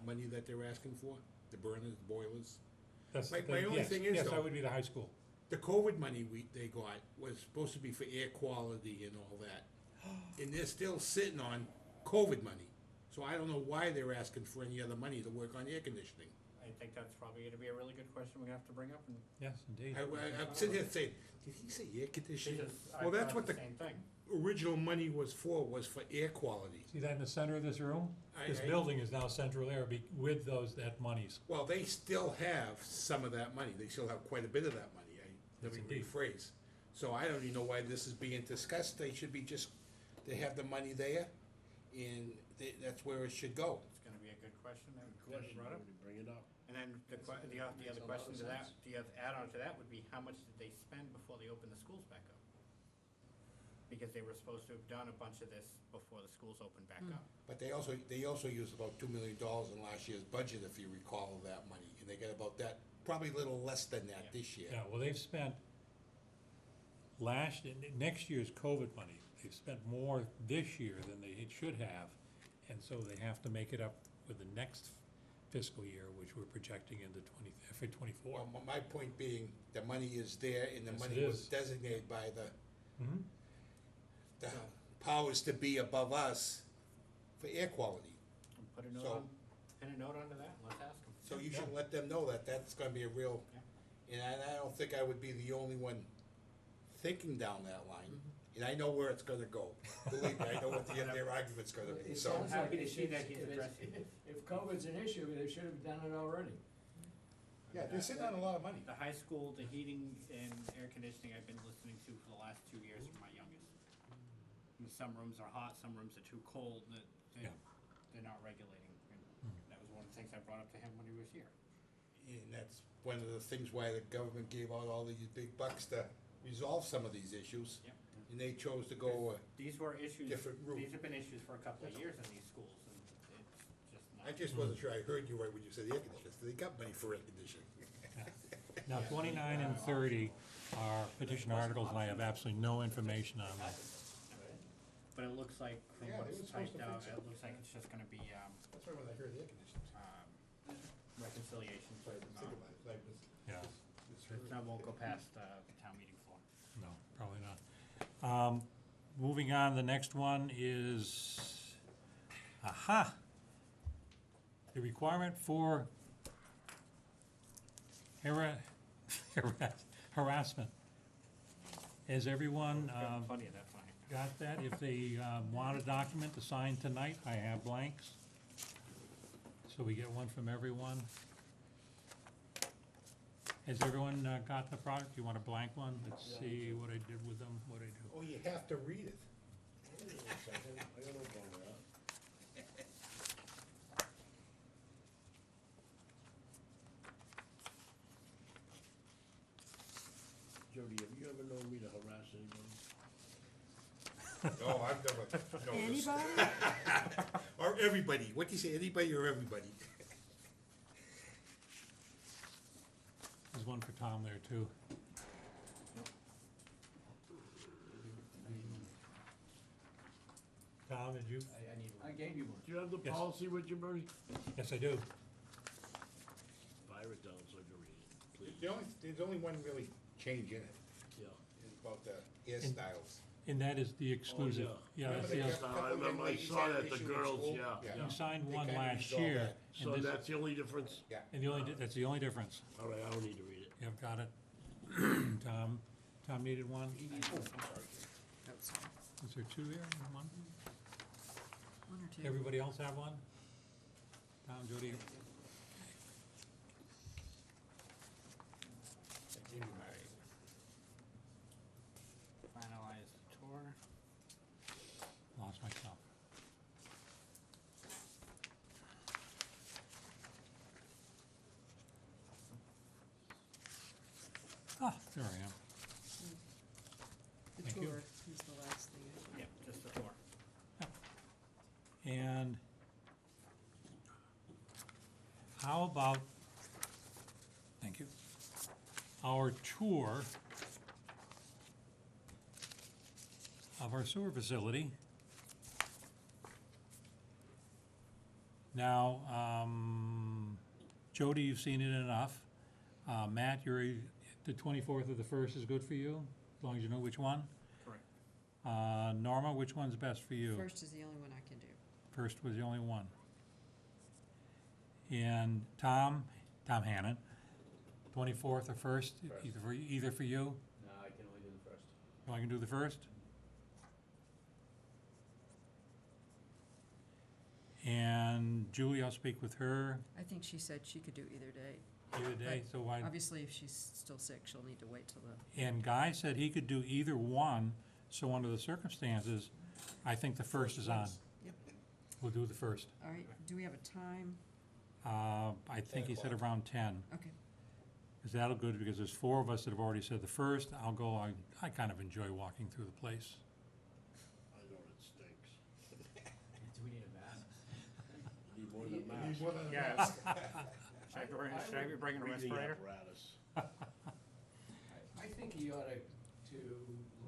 money that they're asking for, the burners, the boilers. That's My- the my only yes, thing is, yes, though- that would be the high school. The COVID money they got was supposed to be for air quality and all that. And they're still sitting on COVID money. So I don't know why they're asking for any other money to work on air conditioning. I think that's probably gonna be a really good question we're gonna have to bring up and. Yes, indeed. I'm sitting here saying, did he say air conditioning? Because I Well, that's thought what the Same thing. original money was for air quality. See that in the center of this room? This I- building is now central air with that monies. Well, they still have some of that money. They still have quite a bit of that money. Let me Yes, indeed. rephrase. So I don't even know why this is being discussed. They should be just they have the money there, and that's where it should go. It's gonna be a good question that Good question, you brought up. bring it up. And then the Makes other a lot question of to that, sense. the other add-on to that would be, how much did they spend before they opened the schools back up? Because they were supposed to have done a bunch of this before the schools opened back up. But they also used about $2 million in last year's budget, if you recall, of that money, and they got about that, probably a little less than that Yeah. this year. Yeah, well, they've spent next year's COVID money, they've spent more this year than they should have, and so they have to make it up with the next fiscal year, which we're projecting into for 24. Well, my point being, the money is there, and the Yes, money it was is. designated by Mhm. the powers to be above us for air quality. And put a note So- on, pin a note onto that, and let's ask them. So you should let them know that that's gonna be a real, and I don't think I would be the only one thinking down that line. And I know where it's gonna go. Believe me, I know what their argument's gonna be, It so. sounds happy like to it see should- that he's if it's- addressing If COVID's an issue, they should have done it already. Yeah, they're sitting on a lot of money. The high school, the heating and air conditioning I've been listening to for the last 2 years from my youngest. And some rooms are hot, some rooms are too cold, that Yeah. they're not regulating. And that was one of the things I brought up to him when he was here. And that's one of the things why the government gave out all these big bucks to resolve some of these issues. Yep. And they chose to go, These were issues, Different route. these have been issues for a couple of years in these schools, and it's just not. I just wasn't sure I heard you right when you said air conditioners. They got money for air conditioning. Now, 29 and 30 are petition articles, and I have absolutely no information on them. But it looks like, from Yeah, they were what's supposed typed to out, fix it. it looks like it's just gonna be, That's right when I heard air conditioners. reconciliation. So I was thinking about it, like, Yeah. That won't go past, the town meeting floor. No, probably not. Moving on, the next one is, the requirement for harassment. Has everyone Funny at that point. got that? If they want a document to sign tonight, I have blanks. So we get one from everyone. Has everyone got the product? You want a blank one? Let's see what I did with them, what I do. Oh, you have to read it. Wait a second, I got no problem with that. Jody, have you ever known me to harass anybody? No, I've never known this. Anybody? Or everybody. What do you say, anybody or everybody? There's one for Tom there, too. Tom, did you? I need I gave you one. Do you have the Yes. policy with you, Bernie? Yes, I do. Fire it down so I can read it, please. There's only one really change in it, Yeah. is about the hairstyles. And that is the exclusive. Oh, Yeah, that's Remember the, they ex- kept- I remember I saw that, the girls, yeah, Yeah. yeah. you signed They one kinda last resolved year. that. So and this- that's the only difference? Yeah. And that's the only difference. All right, I don't need to read it. You've got it. Tom needed one. That's Is there two there? One? one or two. Everybody else have one? Tom, Jody? finalize the tour. Lost myself. Ah, there I am. The Thank you. tour is the last thing. Yep, just the tour. And how about, thank you, our tour of our sewer facility. Now, Jody, you've seen it enough. Matt, the 24th of the 1st is good for you, as long as you know which one. Correct. Norma, which one's best for you? First is the only one I can do. First was the only one. And Tom Hannon, 24th or 1st, either for you? No, I can only do the first. I can do the first? And Julie, I'll speak with her I think she said she could do either day. either day, so why? Obviously, if she's still sick, she'll need to wait till the, And Guy said he could do either one, So under the circumstances, I think the first is on. Yep. We'll do the first. All right, do we have a time? I think he said around 10. Okay, Is that good, because there's 4 of us that have already said the first. I'll go, I kind of enjoy walking through the place. I know it stinks. Do we need a mask? You need more than a mask. Yes. Should I be bringing a Breathing respirator? apparatus. I think he ought to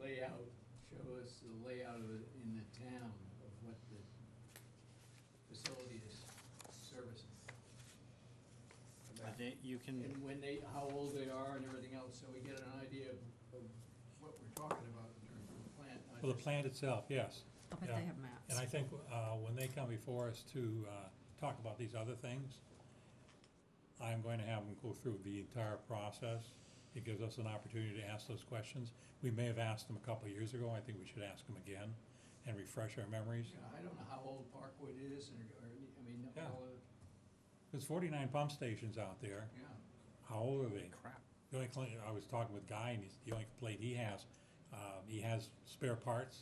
lay out, show us the layout of it in the town of what the facility is servicing. You can, And when they, how old they are and everything else, so we get an idea of what we're talking about in terms of the plant. not Well, the just- plant itself, yes. I'll bet Yeah. they have maps. And I think when they come before us to talk about these other things, I'm going to have them go through the entire process. It gives us an opportunity to ask those questions. We may have asked them a couple of years ago. I think we should ask them again and refresh our memories. Yeah, I don't know how old Parkwood is, or, I mean, Yeah. all of, There's 49 pump stations out there. yeah. How old are they? crap. The only complaint, I was talking with Guy, and the only complaint he has spare parts.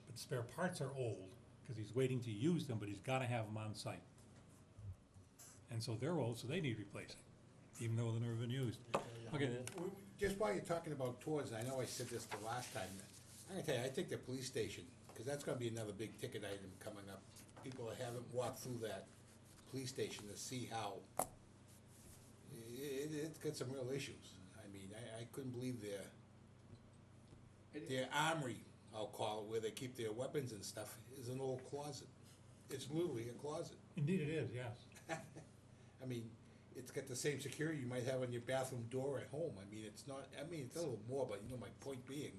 But spare parts are old, because he's waiting to use them, but he's gotta have them on site. And so they're old, so they need replacing, even though they've never been used. Okay, Just while you're talking about tours, and I know I said this the last time, I'm gonna tell you, I think the police station, because that's gonna be another big ticket item coming up. People that haven't walked through that police station to see how it's got some real issues. I mean, I couldn't believe their armory, I'll call it, where they keep their weapons and stuff, is an old closet. It's literally a closet. indeed it is, yes. I mean, it's got the same security you might have on your bathroom door at home. I mean, it's not, I mean, it's a little more, but you know, my point being,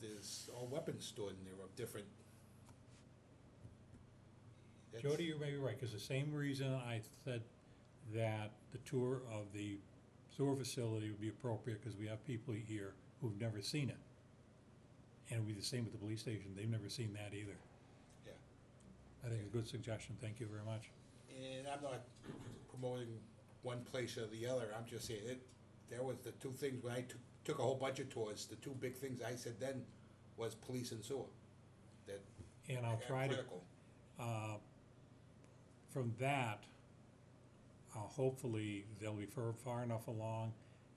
there's all weapons stored in there of different. that's- Jody, you may be right, because the same reason I said that the tour of the sewer facility would be appropriate, because we have people here who've never seen it. And it'll be the same with the police station, they've never seen that either. Yeah, I think it's a good suggestion, thank you very much. and I'm not promoting one place or the other, I'm just saying, there was the two things, when I took a whole bunch of tours, the two big things I said then was police and sewer. That And I'll are try to, critical. from that, hopefully, they'll be far enough along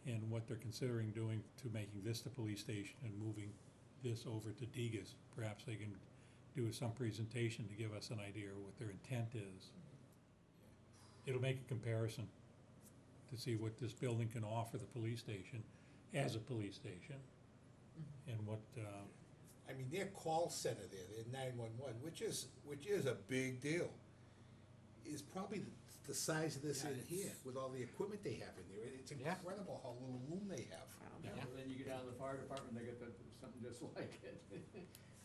in what they're considering doing to making this the police station and moving this over to Degas. Perhaps they can do some presentation to give us an idea of what their intent is. It'll make a comparison to see what this building can offer the police station as a police station, and what, I mean, their call center there, their 911, which is a big deal, is probably the size of this in here, with all the equipment they have in there. It's Yeah. incredible how little room they have. Yeah, well, then you get down to the fire department, they got something just like it.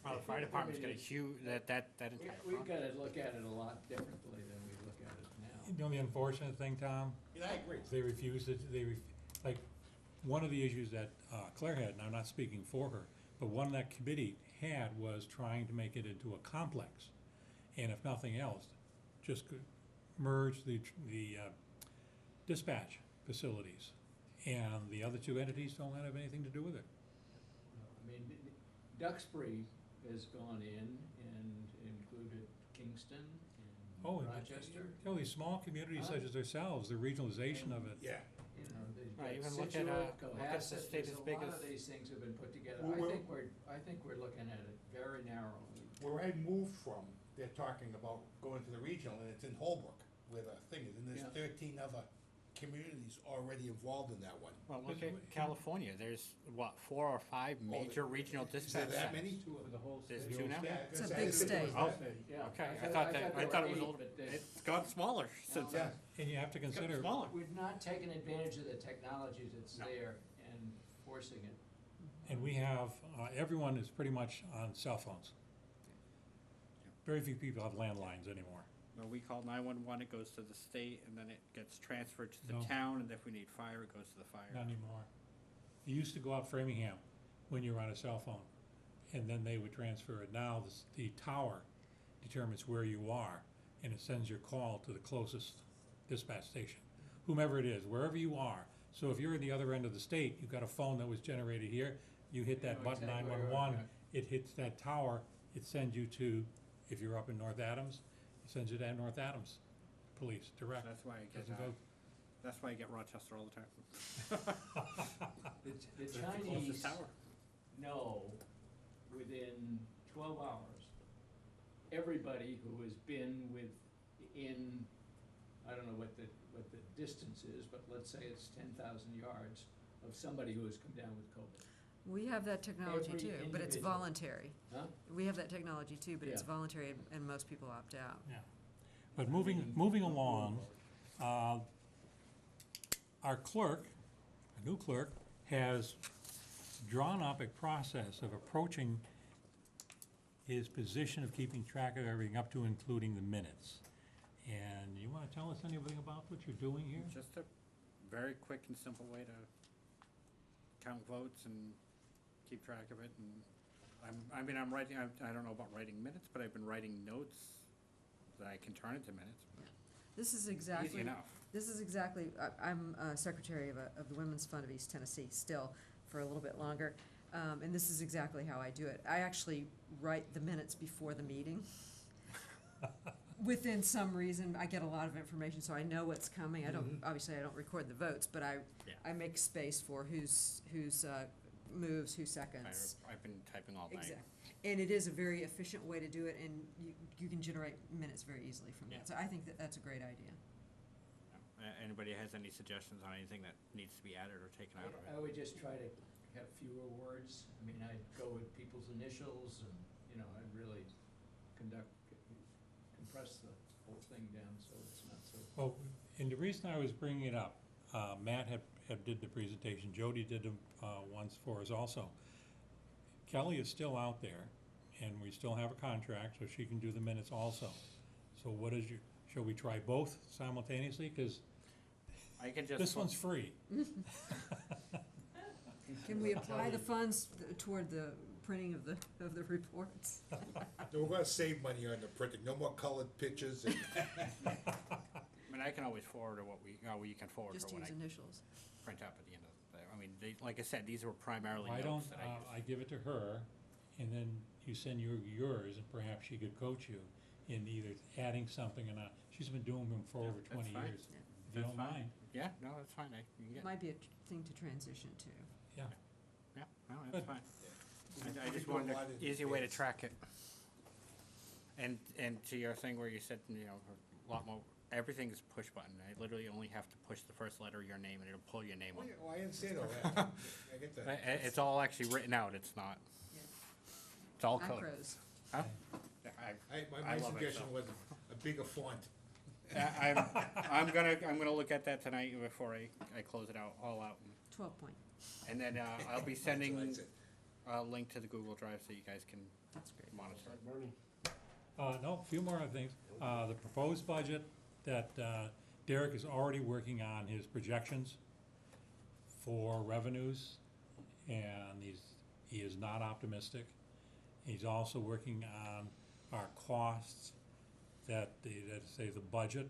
Well, the fire department's got a huge, that entire We've front. gotta look at it a lot differently than we look at it now. you know, the unfortunate thing, Tom, Yeah, I agree. they refused it, like, one of the issues that Claire had, and I'm not speaking for her, but one that committee had was trying to make it into a complex. And if nothing else, just could merge the dispatch facilities. And the other two entities don't have anything to do with it. I mean, Duxbury has gone in and included Kingston Oh, and and- Rochester. You know, these small communities such as ourselves, the regionalization of it. Yeah. You know, they've Right, got even look at, Situate, look at the Cohasset, state there's as a big lot as- of these things have been put together. Well, I think we're looking at it very narrowly. Where I moved from, they're talking about going to the regional, and it's in Holbrook, where the thing is, and there's Yeah. 13 other communities already involved in that one. Well, look at California, there's, what, 4 or 5 major regional Is there dispatch that centers? many? For the whole There's state. 2 now? Yeah, It's a I big didn't think it was state. that many. Yeah. Okay, I there thought were it was a 8, little, but there's- it's gotten smaller since Yeah. then. And you have to It's gotten consider, smaller. We've not taken advantage of the technology that's No. there and forcing it. and we have, everyone is pretty much on cell phones. Very few people have landlines anymore. When we call 911, it goes to the state, and then it gets transferred to the No. town, and if we need fire, it goes to the fire. Not anymore. You used to go out Framingham when you were on a cell phone, and then they would transfer it. Now, the tower determines where you are, and it sends your call to the closest dispatch station, whomever it is, wherever you are. So if you're in the other end of the state, you've got a phone that was generated here, you hit I that know button exactly where you're 911, at. it hits that tower, it sends you to, if you're up in North Adams, it sends you to North Adams Police, direct. That's why I get, Doesn't go- that's why I get Rochester all the time. The Closest Chinese tower. know within 12 hours, everybody who has been within, I don't know what the distance is, but let's say it's 10,000 yards of somebody who has come down with COVID. We have that technology Every too, but it's individual. voluntary. Huh? We have that technology too, but it's Yeah. voluntary and most people opt out. Yeah. But moving along, our clerk, a new clerk, has drawn up a process of approaching his position of keeping track of everything up to including the minutes. And you wanna tell us anything about what you're doing here? Just a very quick and simple way to count votes and keep track of it, and I'm writing, I don't know about writing minutes, but I've been writing notes that I can turn into minutes. This is exactly. Easy enough. This is exactly, I'm secretary of the Women's Fund of East Tennessee still for a little bit longer. And this is exactly how I do it. I actually write the minutes before the meeting. Within some reason, I get a lot of information, so I know what's coming. I don't, obviously I don't record the votes, but Yeah. I make space for who's moves, who seconds. I've been typing all night. Exactly. And it is a very efficient way to do it, and you can generate minutes very easily from Yeah. that. So I think that that's a great idea. Anybody has any suggestions on anything that needs to be added or taken out of I it? would just try to have fewer words. I mean, I'd go with people's initials and, I'd really compress the whole thing down so it's not so. Well, and the reason I was bringing it up, Matt did the presentation, Jody did them once for us also. Kelly is still out there, and we still have a contract, so she can do the minutes also. So shall we try both simultaneously? Because I can just. this one's free. Can we apply the funds toward the printing of the reports? No, we're gonna save money on the printing, no more colored pictures and I mean, I can always forward or you can forward Just for when use I initials. print up at the end of the day. I mean, like I said, these were primarily Why don't notes that I used. I give it to her, and then you send yours, and perhaps she could coach you in either adding something or not. She's been doing them for Yeah, over that's 20 fine. years. Yeah. If you That's don't fine. mind, Yeah, no, that's fine. You can It get, might be a thing to transition to. yeah. yeah, no, Good. that's fine. I We just do a wanted lot an in easy way to advance. track it. And to your thing where you said, a lot more, everything's push button. I literally only have to push the first letter of your name and it'll pull your name up. Well, I understand all that. I get that. It's all actually written out. It's not, Yeah. it's all code. Macros. Huh? My I love it, suggestion so. was a bigger font. I'm gonna look at that tonight before I close it all out. 12 point. And then, I'll be That's what I sending said. a link to the Google Drive so you guys can That's great. monitor it. Bernie? No, a few more other things. The proposed budget that Derek is already working on his projections for revenues, and he is not optimistic. He's also working on our costs that say the budget,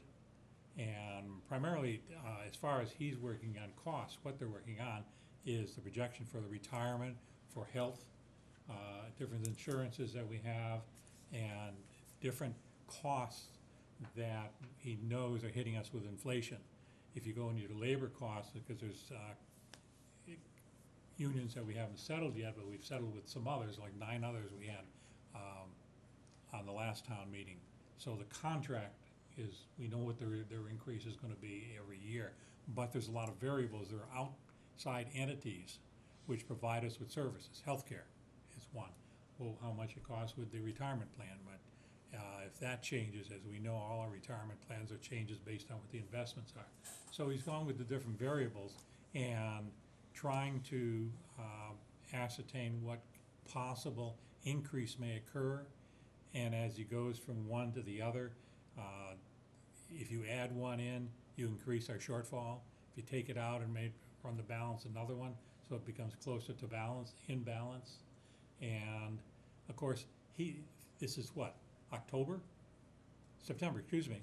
and primarily, as far as he's working on costs, what they're working on is the projection for the retirement, for health, different insurances that we have, and different costs that he knows are hitting us with inflation. If you go into the labor costs, because there's unions that we haven't settled yet, but we've settled with some others, like 9 others we had on the last town meeting. So the contract is, we know what their increase is gonna be every year, but there's a lot of variables. There are outside entities which provide us with services. Healthcare is one. Well, how much it costs with the retirement plan, but if that changes, as we know, all our retirement plans are changes based on what the investments are. So he's gone with the different variables and trying to ascertain what possible increase may occur. And as he goes from one to the other, if you add one in, you increase our shortfall. If you take it out and run the balance another one, so it becomes closer to balance, in balance. And of course, this is what, September, excuse me.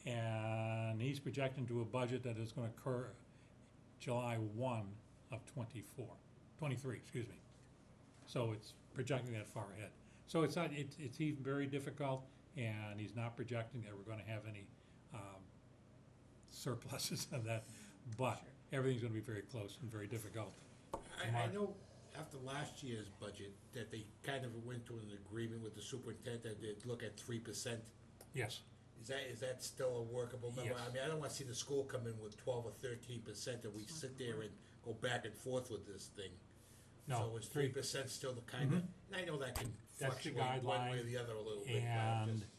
And he's projecting to a budget that is gonna occur July 1 of 24, 23, excuse me. So it's projecting that far ahead. So it's not, it's even very difficult, and he's not projecting that we're gonna have any surpluses on that, but everything's gonna be very close and very difficult. I know after last year's budget, that they kind of went to an agreement with the superintendent that they'd look at 3%. Yes, Is that still a workable number? Yes. I mean, I don't wanna see the school come in with 12 or 13%, and we sit there and go back and forth with this thing. no, So is 3% still the kind of, and I know that can That's the fluctuate one way or guideline, the other a little bit, but I'm and just.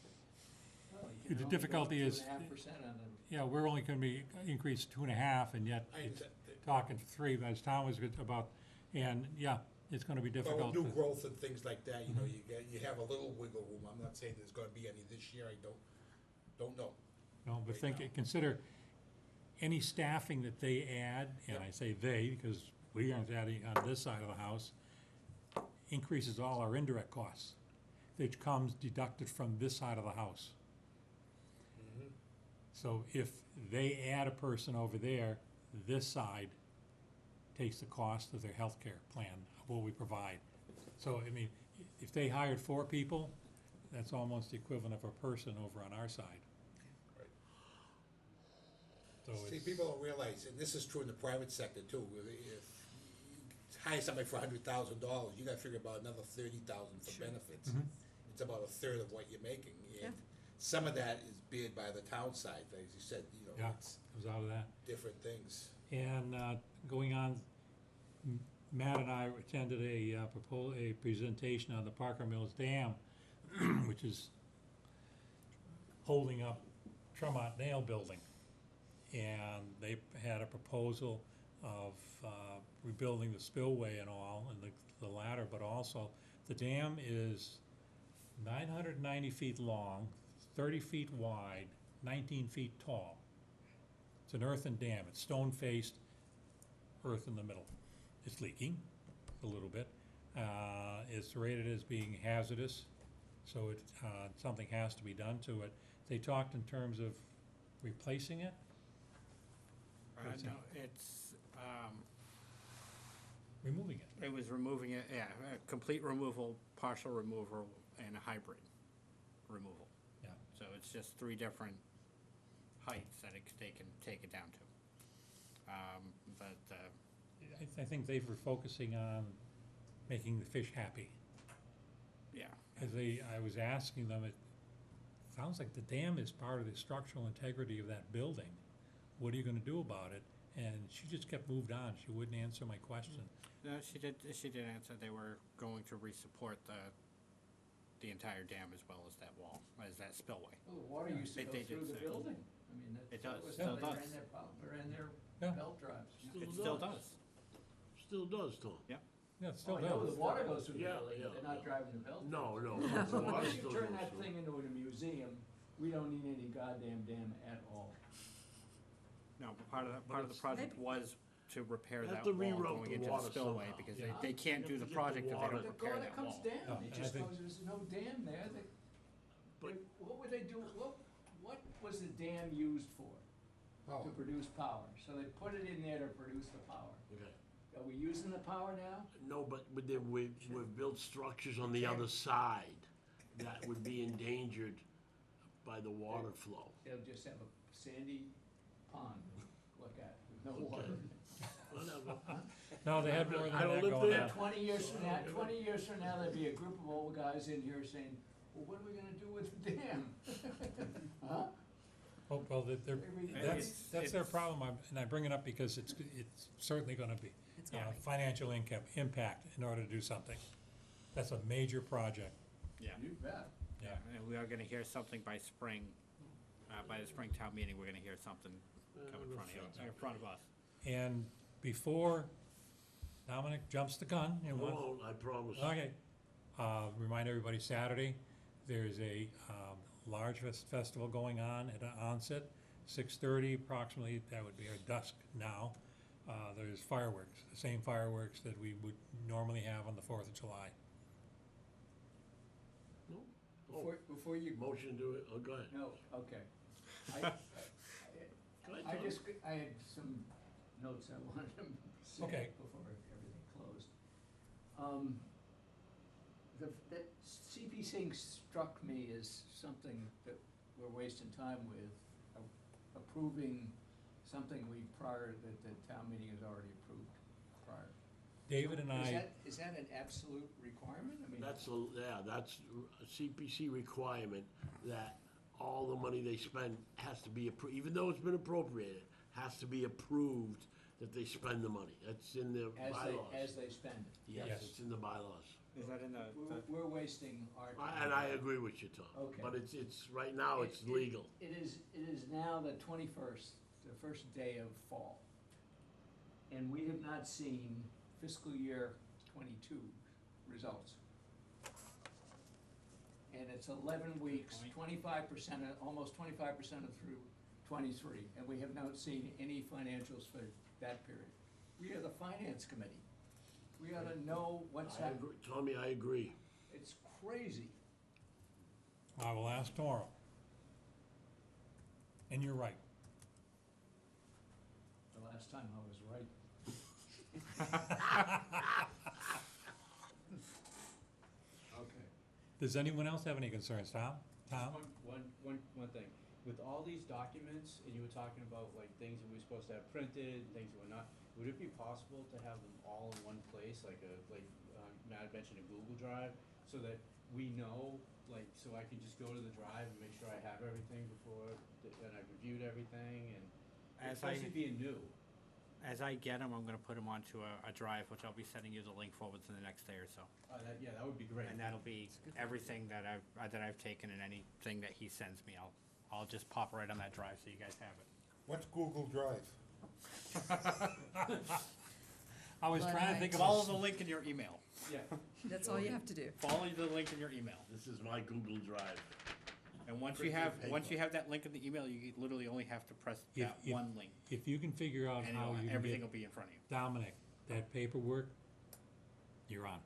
Well, you can the only go difficulty is, 2.5% on them. yeah, we're only gonna be increased 2.5, and yet I it's understand. talking 3, but as Tom was good about, and, yeah, it's gonna be But difficult. with new to- growth and things like that, you know, you have a little wiggle room. I'm not saying there's gonna be any this year, I don't know. No, but right think, now. consider any staffing that they add, and I say they, because we aren't adding on this side of the house, increases all our indirect costs, which comes deducted from this side of the house. So if they add a person over there, this side takes the cost of their healthcare plan, of what we provide. So, I mean, if they hired 4 people, that's almost the equivalent of a person over on our side. Right. So See, it's, people don't realize, and this is true in the private sector too, if you hire somebody for $100,000, you gotta figure about another 30,000 for benefits. It's about a third of what you're making, Yeah. and some of that is bid by the town side, as you said, you know, yeah, it's comes out of that. different things. And going on, Matt and I attended a presentation on the Parker Mills Dam, which is holding up Tremont Nail Building. And they had a proposal of rebuilding the spillway and all, and the latter, but also the dam is 990 feet long, 30 feet wide, 19 feet tall. It's an earthen dam. It's stone-faced, earth in the middle. It's leaking a little bit. It's rated as being hazardous, so something has to be done to it. They talked in terms of replacing it. No, it's, Removing it. it was removing it, yeah, complete removal, partial removal, and a hybrid removal. Yeah. So it's just 3 different heights that they can take it down to. But, I think they were focusing on making the fish happy. yeah, I was asking them, it sounds like the dam is part of the structural integrity of that building. What are you gonna do about it? And she just kept moved on. She wouldn't answer my question. no, she did answer, they were going to resupport the entire dam as well as that wall, as that spillway. Well, the water used to They- go they did through the say- building. I mean, It that does, was still how they does. ran their Yeah. belt drives. It still does. Still does, Tom. Yeah, it still Oh, I know, does. the water goes through the Yeah, building, yeah, but they're not yeah. driving the belt. No, no. So the water unless you still turn goes that through. thing into a museum, we don't need any goddamn dam at all. No, but part of the project was to repair Have that to wall reroute going the into the water spillway, somehow. because Yeah. they can't You do have the to get the project if they water. don't The repair water that comes wall. down, No, it and I just think- goes, there's no dam there, But- what would they do, what was the dam used for? To produce power, so they put it in there to produce the power. Okay. Are we using the power now? No, but then we've built structures on the other side that would be endangered by the water flow. They'll just have a sandy pond to look at, with no water in it. Whatever. No, they had more than I that don't live going there. on. 20 years from now, there'd be a group of old guys in here saying, well, what are we gonna do with the dam? Huh? Oh, well, they're, It's- that's their it's- problem, and I bring it up because it's certainly gonna be It's gonna be. financial impact in order to do something. That's a major project, Yeah. You bet. yeah. And we are gonna hear something by spring, by the spring town meeting, we're gonna hear something come in front of us. And before Dominic jumps the gun, I and won't, I promise. okay, remind everybody, Saturday, there's a large festival going on at Onset, 6:30 approximately, that would be our dusk now. There's fireworks, the same fireworks that we would normally have on the 4th of July. No? Oh, Before you, motion to it, oh, go ahead. no, okay. Go ahead, I Tom. just, I had some notes I wanted to say Okay. before everything closed. That CPC struck me as something that we're wasting time with, approving something that the town meeting has already approved prior. David and I, Is that an absolute requirement? I mean. That's a CPC requirement that all the money they spend has to be even though it's been appropriated, has to be approved that they spend the money. That's in the bylaws. As they spend it. Yes, Yes. it's in the bylaws. Is that in the? We're wasting our time. And I agree with you, Tom. Okay. But it's, right now, it's legal. It is now the 21st, the first day of fall. And we have not seen fiscal year '22 results. And it's 11 weeks, 25%, almost 25% of through '23, and we have not seen any financials for that period. We are the finance committee. We ought to know what's I happening. agree. Tommy, I agree. It's crazy. I will ask tomorrow. And you're right. The last time I was right. Okay. Does anyone else have any concerns? Tom? Tom? One thing, with all these documents, and you were talking about like things that we're supposed to have printed, and things that we're not, would it be possible to have them all in one place, like Matt mentioned a Google Drive, so that we know, like, so I can just go to the drive and make sure I have everything before, and I've reviewed everything, and especially being new. As I get them, I'm gonna put them onto a drive, which I'll be sending you the link for within the next day or so. Yeah, that would be great. And that'll be everything that I've taken and anything that he sends me, I'll just pop right on that drive so you guys have it. What's Google Drive? I was But trying to I- think of Follow the link in your email. Yeah. That's all you have to do. Follow the link in your email. This is my Google Drive. And once Print you your have paper. that link in the email, you literally only have to press If- that if- one link. If you can figure out And how you can everything get will be in front of you. Dominic that paperwork, you're on.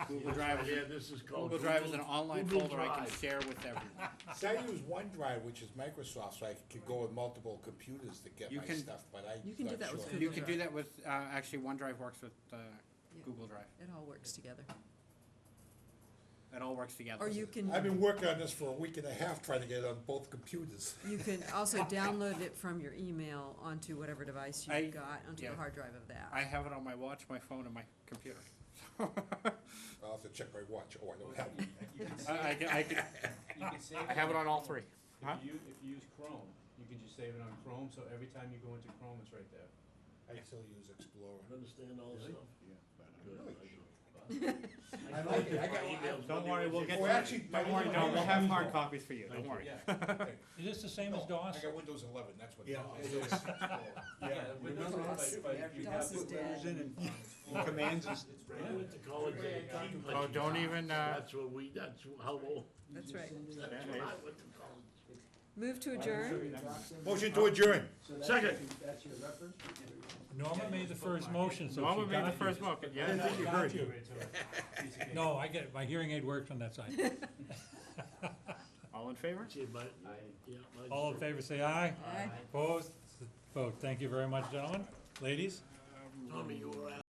Google Drive, Yeah, this is called. Google Drive is an online Google folder I can Drive. share with everyone. See, I use OneDrive, which is Microsoft, so I could go with multiple computers to get You my can- stuff, but I'm You can do not that with sure. Google You can do Drive. that with, actually, OneDrive works with Google Drive. It all works together. It all works together. Or you can, I've been working on this for a week and a half, trying to get it on both computers. you can also download it from your email onto whatever device I- you've got, onto the yeah. hard drive of that. I have it on my watch, my phone, and my computer. I'll have to check my watch. Oh, I don't have it. You can I can, You can save I have it on all three. Huh? If you use Chrome, you can just save it on Chrome, so every time you go into Chrome, it's right there. I still use Explorer. Understand all this stuff? Really? Good. I like it. I got Emails. Don't worry, we'll get, Oh, actually, don't worry, no, we'll have hard copies for you, don't worry. Is this the same as DOS? I got Windows 11, that's what. Yeah, DOS it is. Yeah, Windows remember? is but Yeah, if you DOS have is it dead. Goes in and commands is, I went to college at a key Oh, don't even, That's how old, That's right. that's when I went to college. Move to adjourn. Motion to adjourn. So that's Second. That's your reference? Norma made the first motion, so Norma she made the got you. first motion, yeah. I didn't think you Got heard you. you. No, I get, my hearing aid works on that side. All in favor? See, yeah, mine's All in favor, say aye. Aye. Opposed? Vote. Thank you very much, gentlemen. Ladies? Tommy, you were